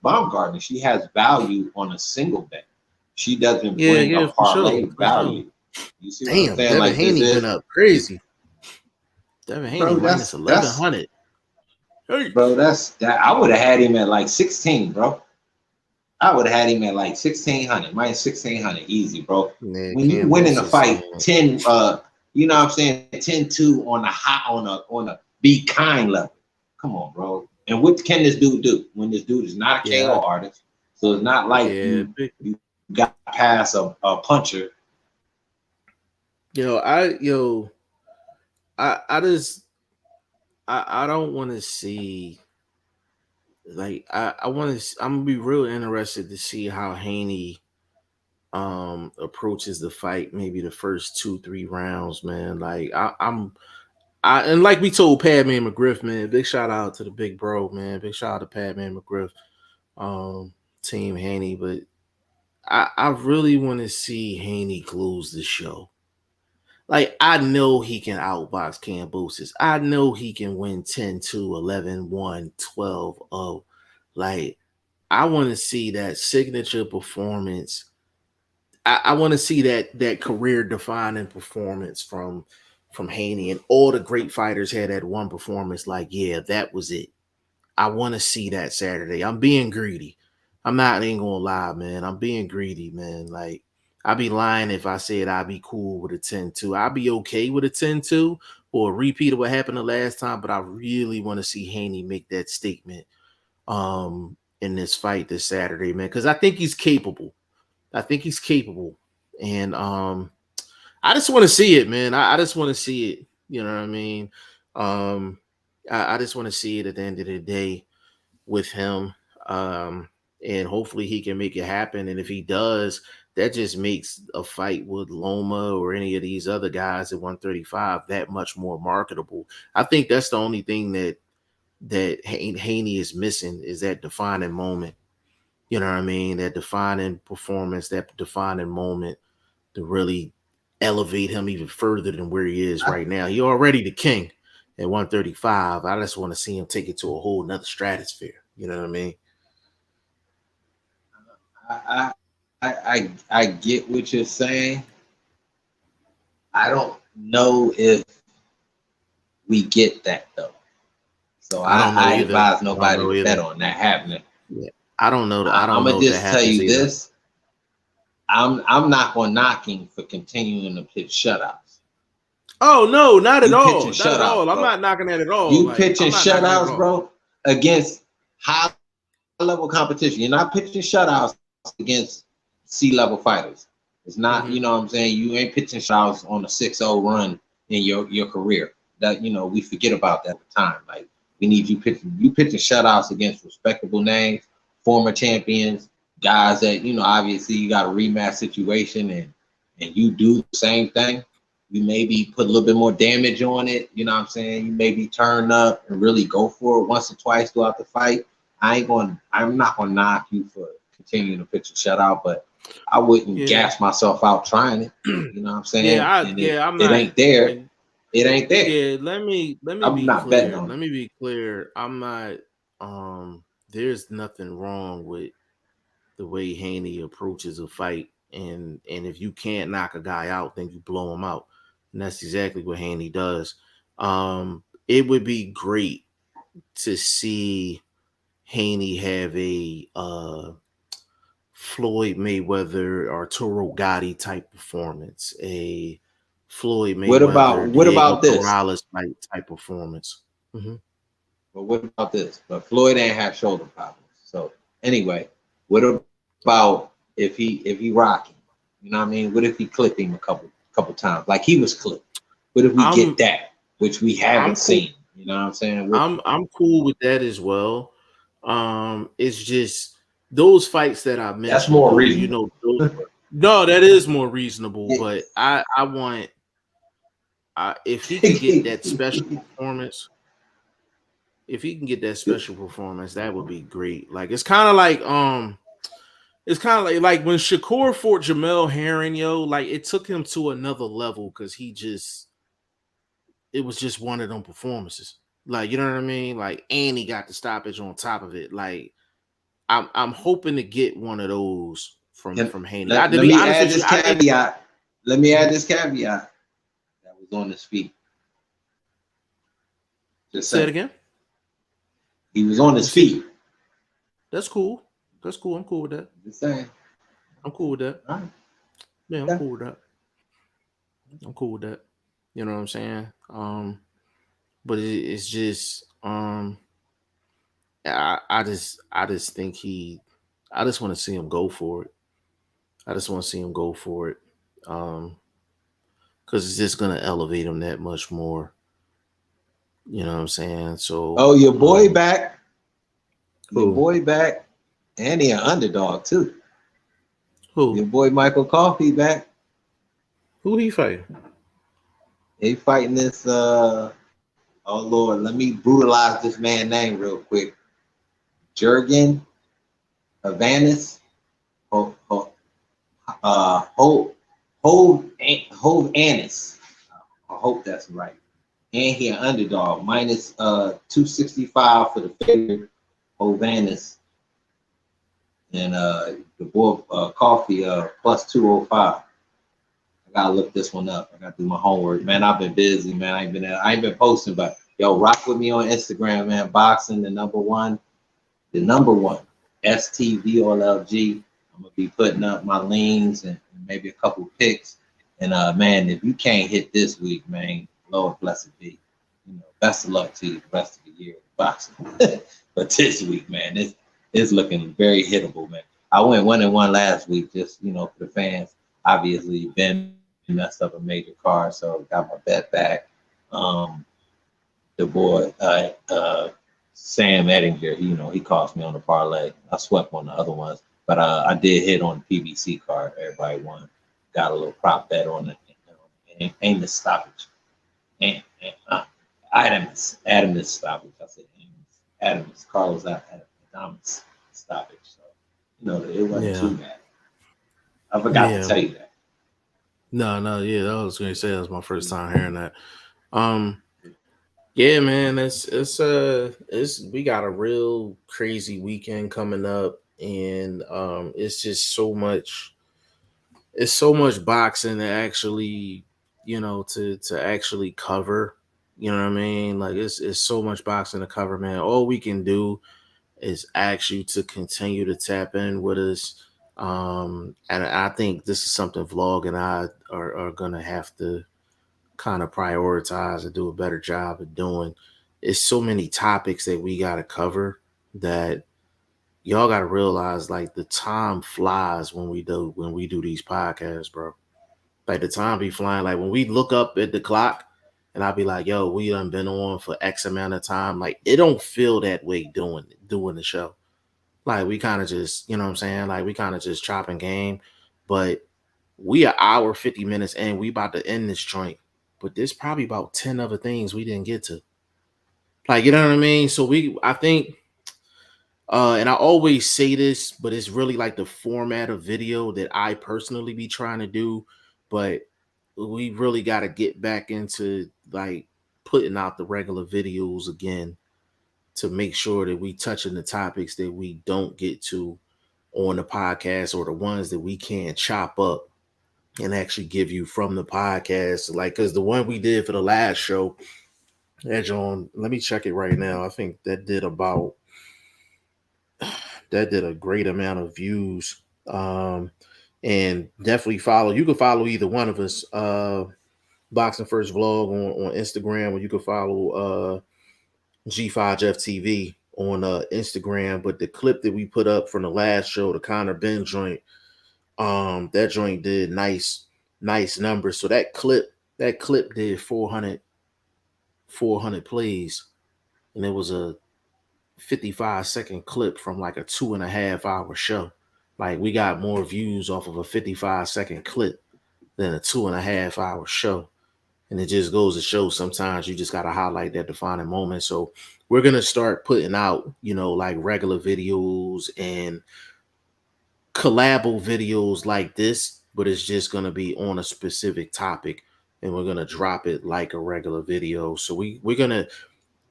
Baumgartner. She has value on a single bet. She doesn't Yeah, bring a yeah, for parlay sure, for sure. value. You see what I'm Damn, saying? Devin Like this Haney went is, up crazy. Devin Haney bro. minus eleven That's hundred. Hey, bro. That's that. I would have had him at like 16, bro. I would have had him at like 1600, minus 1600, easy, bro. man, When you can't win be in a fight 16. 10, you know what I'm saying, 10-2 on a hot on a be kind level. Come on, bro. And what can this dude do when this dude is not a Yeah, KO artist? So it's not like yeah. you got past a puncher. I just I don't want to see like I want to. I'm gonna be real interested to see how Haney approaches the fight. Maybe the first 2-3 rounds, man. Like and like we told Padman McGriff, man. Big shout out to the big bro, man. Big shout out to Padman McGriff, Team Haney. But I really want to see Haney close the show. Like, I know he can outbox Cambosis. I know he can win 10-2, 11-1, 12-0. Like, I want to see that signature performance. I want to see that career defining performance from Haney. And all the great fighters had that one performance. Like, yeah, that was it. I want to see that Saturday. I'm being greedy. I'm not ain't gonna lie, man. I'm being greedy, man. Like, I'd be lying if I said I'd be cool with a 10-2. I'd be okay with a 10-2 or a repeat of what happened the last time, but I really want to see Haney make that statement in this fight this Saturday, man. Because I think he's capable. I think he's capable. And I just want to see it, man. I just want to see it. You know what I mean? Um, I just want to see it at the end of the day with him. And hopefully he can make it happen. And if he does, that just makes a fight with Loma or any of these other guys at 135 that much more marketable. I think that's the only thing that Haney is missing is that defining moment. You know what I mean? That defining performance, that defining moment to really elevate him even further than where he is right now. He already the king at 135. I just want to see him take it to a whole nother stratosphere. You know what I mean? I get what you're saying. I don't know if we get that though. So I don't know I either. advise I don't nobody know to bet either. on that happening. Yeah. I don't know. I I'm don't know gonna if that just tell happens you either. this. I'm not gonna knock him for continuing to pitch shutouts. Oh no, not at You all. pitching Not at shutouts, all. I'm bro. not knocking that at all. You Like pitching I'm not knocking that at shutouts, all. bro, against high level competition. You're not pitching shutouts against C-level fighters. It's not, you know what I'm saying? You ain't pitching shutouts on a 6-0 run in your career. That, you know, we forget about that at the time. Like, we need you pitching shutouts against respectable names, former champions, guys that, you know, obviously you got a rematch situation and you do the same thing. You maybe put a little bit more damage on it, you know what I'm saying? You maybe turn up and really go for it once or twice throughout the fight. I'm not gonna knock you for continuing to pitch a shutout, but I wouldn't gas myself out trying it. You know what I'm saying? I'm It not. ain't there. It ain't there. Yeah, let me I'm be not betting clear. on Let it. me be clear. I'm not. There's nothing wrong with the way Haney approaches a fight, and if you can't knock a guy out, then you blow him out, and that's exactly what Haney does. It would be great to see Haney have a Floyd Mayweather, Arturo Gotti type performance, a Floyd What Mayweather, about Diego this? Morales type performance. Mm-hmm. But what about this? But Floyd ain't have shoulder problems. So anyway, what about if he rocking? You know what I mean? What if he clipped him a couple times, like he was clipped? What if we get that, which we haven't seen? You know what I'm saying? I'm cool with that as well. It's just those fights that I mentioned. That's more though, reasonable. You know, no, that is more reasonable. Yeah. But I want if he could get that special performance. If he can get that special performance, that would be great. Like it's kind of like like when Shakur fought Jamel Herring, yo, like it took him to another level because it was just one of them performances. Like, you know what I mean? Like, and he got the stoppage on top of it. Like, I'm hoping to get one of those from Haney. Let To be me honest add with you, this caveat. Let me add this caveat that was on his feet. Just say it saying. again. He was on his feet. That's cool. That's cool. I'm cool with that. Just saying. I'm cool with that. All right. Yeah, I'm cool with that. I'm cool with that. You know what I'm saying? But it's just I just think I just want to see him go for it. I just want to see him go for it. Because it's just gonna elevate him that much more. You know what I'm saying? So Oh, your boy back. Who? Your boy back. And he an underdog too. Who? Your boy Michael Coffey back. Who he fighting? He fighting this oh Lord, let me brutalize this man's name real quick. Jurgen Hovanes. Hove Annis. I hope that's right. And he an underdog, minus 265 for the favorite Hovanes. And the boy Coffee plus 205. I gotta look this one up. I gotta do my homework, man. I've been busy, man. I ain't been posting, but yo, rock with me on Instagram, man. Boxing the number one, STVOLG. I'm gonna be putting up my leans and maybe a couple picks. And man, if you can't hit this week, man, Lord blessed be. You know, best of luck to you the rest of the year boxing. But this week, man, it's looking very hittable, man. I went 1-1 last week, just for the fans. Obviously, Ben messed up a major card, so got my bet back. The boy Sam Ettinger, he cost me on the parlay. I swept on the other ones, but I did hit on the PBC card. Everybody won. Got a little prop bet on it. Amos stoppage. Adamus stoppage. I said Adamus. Carlos Adamus stoppage. So it wasn't too bad. I forgot to tell you that. No, yeah, I was gonna say that was my first time hearing that. Yeah, man, it's we got a real crazy weekend coming up, and it's just so much. It's so much boxing to actually, to actually cover. You know what I mean? Like it's so much boxing to cover, man. All we can do is ask you to continue to tap in with us. And I think this is something Vlog and I are gonna have to kind of prioritize and do a better job of doing. It's so many topics that we got to cover that y'all got to realize, like, the time flies when we do these podcasts, bro. Like, the time be flying. Like, when we look up at the clock and I'll be like, yo, we done been on for X amount of time. Like, it don't feel that way doing the show. Like, we kind of just, you know what I'm saying? Like, we kind of just chopping game. But we are hour 50 minutes in. We about to end this joint. But there's probably about 10 other things we didn't get to. Like, you know what I mean? So I think, and I always say this, but it's really like the format of video that I personally be trying to do. But we really got to get back into like putting out the regular videos again to make sure that we touching the topics that we don't get to on the podcast, or the ones that we can chop up and actually give you from the podcast. Like, because the one we did for the last show, Edge on, let me check it right now. I think that did a great amount of views. And definitely follow. You can follow either one of us. Boxing First Vlog on Instagram, or you can follow G5FTV on Instagram. But the clip that we put up from the last show, the Connor Ben joint, that joint did nice numbers. So that clip did 400 plays, and it was a 55-second clip from like a 2.5-hour show. Like, we got more views off of a 55-second clip than a 2.5-hour show. And it just goes to show sometimes you just got to highlight that defining moment. So we're going to start putting out, like regular videos and collabo videos like this, but it's just going to be on a specific topic, and we're going to drop it like a regular video. So we're going to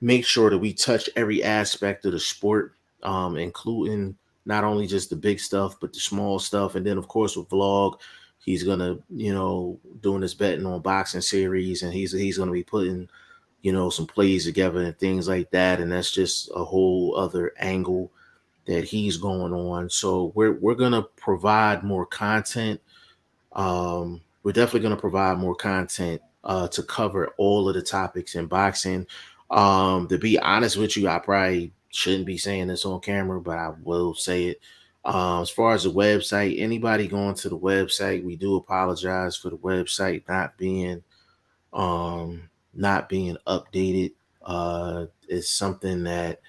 make sure that we touch every aspect of the sport, including not only just the big stuff, but the small stuff. And then, of course, with Vlog, he's gonna, doing this betting on boxing series, and he's gonna be putting, some plays together and things like that. And that's just a whole other angle that he's going on. So we're gonna provide more content. We're definitely gonna provide more content to cover all of the topics in boxing. To be honest with you, I probably shouldn't be saying this on camera, but I will say it. As far as the website, anybody going to the website, we do apologize for the website not being updated. It's something that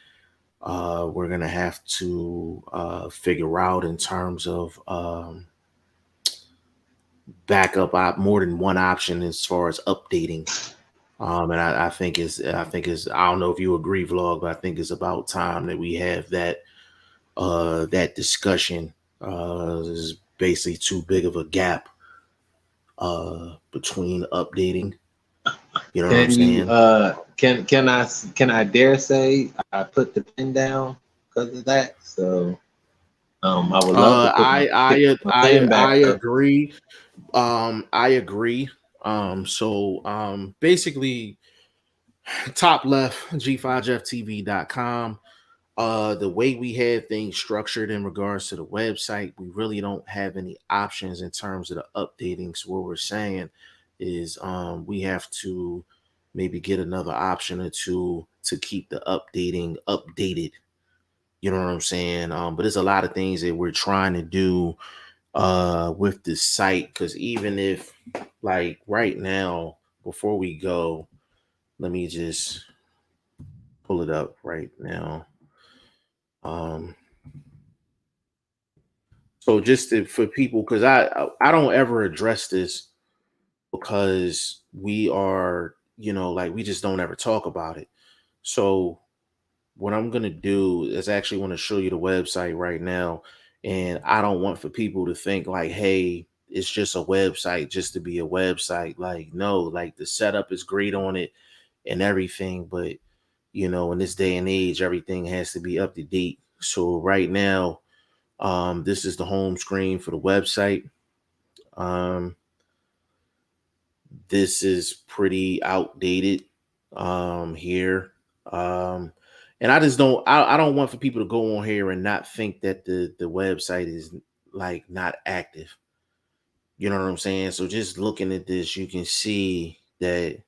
we're gonna have to figure out in terms of backup more than one option as far as updating. And I think I don't know if you agree, Vlog, but I think it's about time that we have that discussion. There's basically too big of a gap between updating. You know what I'm saying? Can I dare say I put the pen down because of that? So I would love to put I agree. I agree. So basically, top left, G5FTV.com. The way we have things structured in regards to the website, we really don't have any options in terms of the updating. So what we're saying is we have to maybe get another option or two to keep the updating updated. You know what I'm saying? But there's a lot of things that we're trying to do with the site, because even if, like, right now, before we go, let me just pull it up right now. So just for people, because I don't ever address this because we are, like, we just don't ever talk about it. So what I'm gonna do is actually want to show you the website right now, and I don't want for people to think like, hey, it's just a website just to be a website. Like, no, like, the setup is great on it and everything, but in this day and age, everything has to be up to date. So right now, this is the home screen for the website. This is pretty outdated here. And I just I don't want for people to go on here and not think that the website is like not active. You know what I'm saying? So just looking at this, you can see that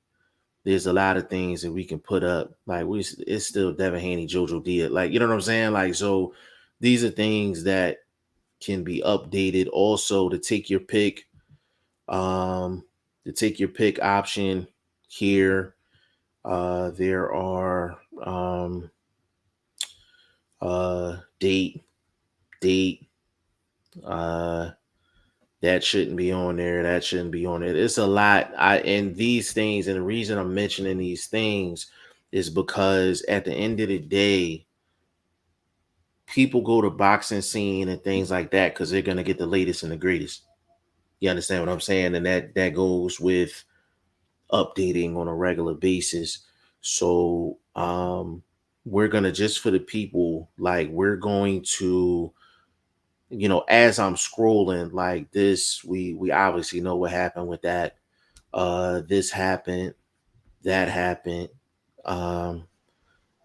there's a lot of things that we can put up. Like it's still Devin Haney, JoJo did. Like, you know what I'm saying? Like, so these are things that can be updated. Also, to take your pick, option here. There are date, that shouldn't be on there. That shouldn't be on it. It's a lot. And these things, and the reason I'm mentioning these things is because at the end of the day, people go to boxing scene and things like that because they're gonna get the latest and the greatest. You understand what I'm saying? And that goes with updating on a regular basis. So we're gonna, just for the people, like, we're going to, as I'm scrolling like this, we obviously know what happened with that. This happened, that happened, um,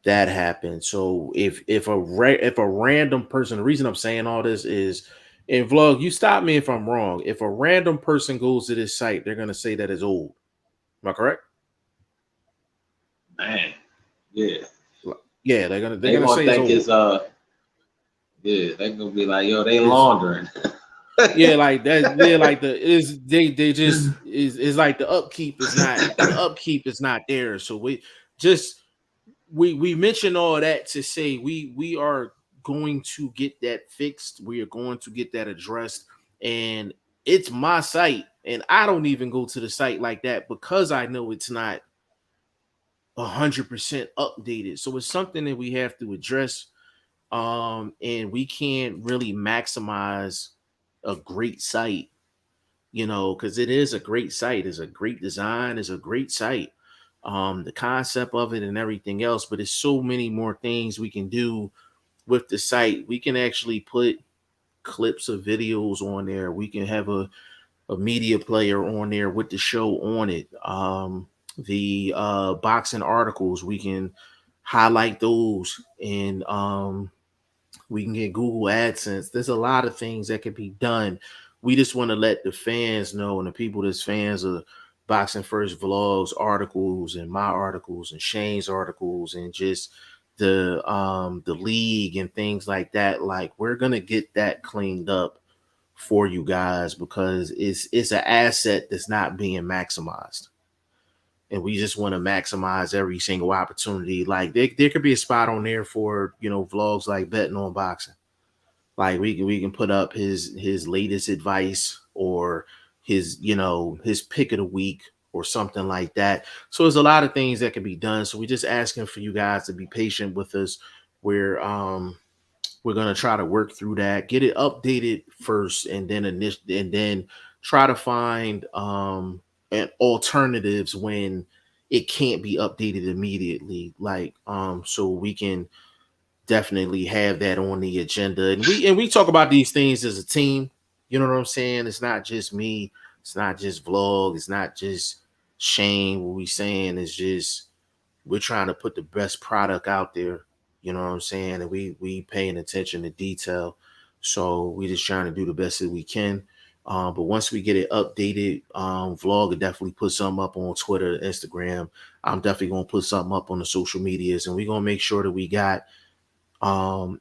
that happened. So if a random person, the reason I'm saying all this is, in vlog, you stop me if I'm wrong. If a random person goes to this site, they're gonna say that it's old. Am I correct? Man, yeah. Yeah, they're They gonna gonna say it's think old. it's yeah, they gonna be like, yo, they laundering. Yeah, like that. Yeah, like they just is like the upkeep is not there. So we mention all that to say we are going to get that fixed. We are going to get that addressed, and it's my site, and I don't even go to the site like that because I know it's not 100% updated. So it's something that we have to address. And we can't really maximize a great site, because it is a great site, it's a great design, it's a great site. The concept of it and everything else, but there's so many more things we can do with the site. We can actually put clips of videos on there. We can have a media player on there with the show on it. The boxing articles, we can highlight those, and we can get Google AdSense. There's a lot of things that can be done. We just want to let the fans know, and the people that's fans of Boxing First Vlogs articles and my articles and Shane's articles and just the league and things like that. Like, we're gonna get that cleaned up for you guys because it's an asset that's not being maximized. And we just want to maximize every single opportunity. Like, there could be a spot on there for, vlogs like betting on boxing. Like, we can put up his latest advice, or his pick of the week or something like that. So there's a lot of things that can be done. So we're just asking for you guys to be patient with us. We're gonna try to work through that, get it updated first, and then try to find and alternatives when it can't be updated immediately. Like, so we can definitely have that on the agenda. And we talk about these things as a team. You know what I'm saying? It's not just me, it's not just vlog, it's not just Shane. What we saying is just, we're trying to put the best product out there. You know what I'm saying? And we paying attention to detail. So we just trying to do the best that we can. But once we get it updated, vlog will definitely put something up on Twitter, Instagram. I'm definitely gonna put something up on the social medias, and we're gonna make sure that we got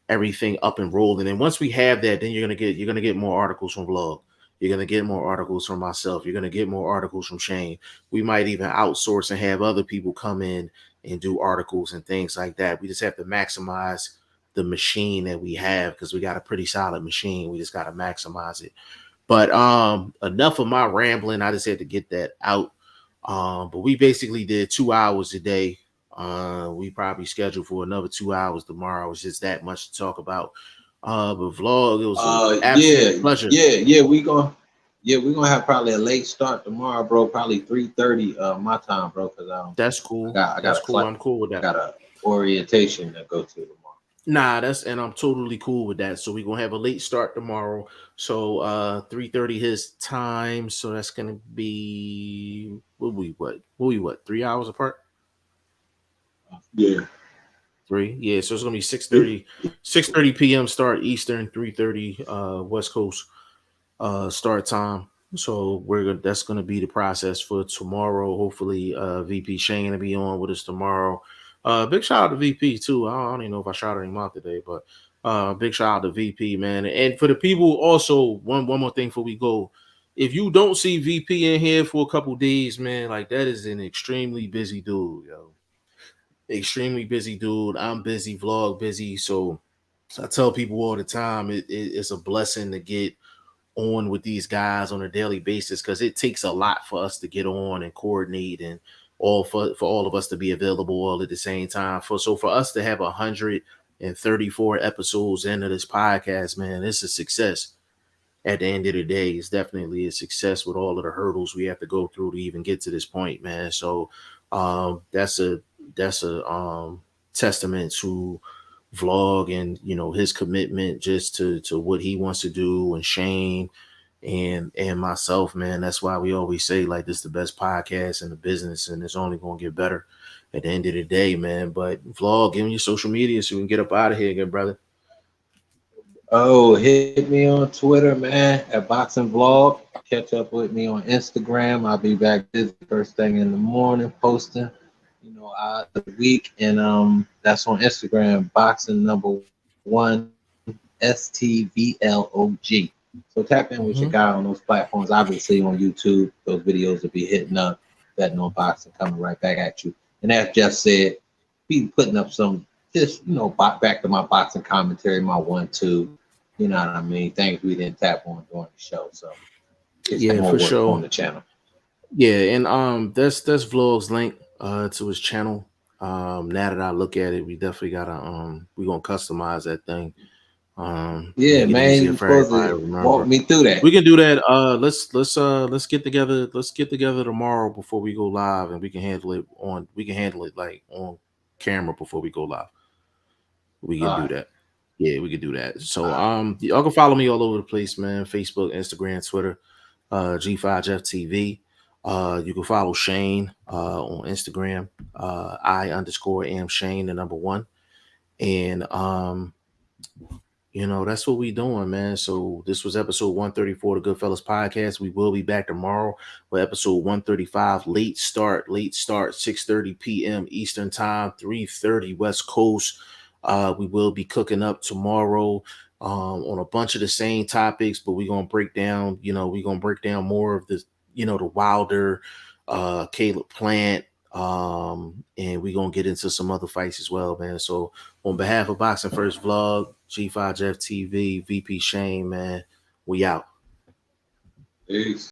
everything up and rolling. And once we have that, then you're gonna get more articles from vlog. You're gonna get more articles from myself. You're gonna get more articles from Shane. We might even outsource and have other people come in and do articles and things like that. We just have to maximize the machine that we have, because we got a pretty solid machine. We just got to maximize it. But enough of my rambling. I just had to get that out. But we basically did 2 hours a day. We probably scheduled for another 2 hours tomorrow. It's just that much to talk about. But vlog, it was an absolute pleasure. We're gonna have probably a late start tomorrow, bro. Probably 3:30 my time, bro. Cause That's cool. That's cool. I'm cool with that. I got a orientation to go to tomorrow. Nah, and I'm totally cool with that. So we're gonna have a late start tomorrow. So 3:30 his time. So that's gonna be what 3 hours apart? Yeah. 3. Yeah, so it's gonna be 6:30 p.m. start Eastern, 3:30 West Coast start time. So that's gonna be the process for tomorrow. Hopefully, VP Shane will be on with us tomorrow. Big shout out to VP too. I don't even know if I shouted him out today, but big shout out to VP, man. And for the people, also one more thing before we go. If you don't see VP in here for a couple days, man, like that is an extremely busy dude, yo. Extremely busy dude. I'm busy, vlog busy. So I tell people all the time, it's a blessing to get on with these guys on a daily basis because it takes a lot for us to get on and coordinate and all for all of us to be available all at the same time. For us to have 134 episodes into this podcast, man, it's a success. At the end of the day, it's definitely a success with all of the hurdles we have to go through to even get to this point, man. So that's a testament to vlog and his commitment just to what he wants to do, and Shane and myself, man. That's why we always say like this is the best podcast in the business, and it's only gonna get better at the end of the day, man. But vlog, give me your social media so we can get up out of here, good brother. Oh, hit me on Twitter, man, at BoxingVlog. Catch up with me on Instagram. I'll be back this first thing in the morning posting, the week, and that's on Instagram, boxing number 1 STVLOG. So tap in with your guy on those platforms. Obviously on YouTube, those videos will be hitting up, betting on boxing, coming right back at you. And as Jeff said, be putting up some just back to my boxing commentary, my 1-2. You know what I mean? Things we didn't tap on during the show. So Yeah, for sure on the channel. Yeah, and that's Vlog's link to his channel. Now that I look at it, we definitely gotta we're gonna customize that thing. Yeah, man, you're supposed to walk me through that. We can do that. Let's get together. Let's get together tomorrow before we go live, and we can handle it like on camera before we go live. We can do that. Yeah, we can do that. So y'all can follow me all over the place, man. Facebook, Instagram, Twitter, G5FTV. You can follow Shane on Instagram, I_am Shane, the number 1. And that's what we doing, man. So this was episode 134 of the Goodfellas podcast. We will be back tomorrow with episode 135. Late start, 6:30 p.m. Eastern time, 3:30 West Coast. We will be cooking up tomorrow on a bunch of the same topics, but we're gonna break down, more of the, the Wilder, Caleb Plant, and we're gonna get into some other fights as well, man. So on behalf of Boxing First Vlog, G5 Jeff TV, VP Shane, man, we out. Peace.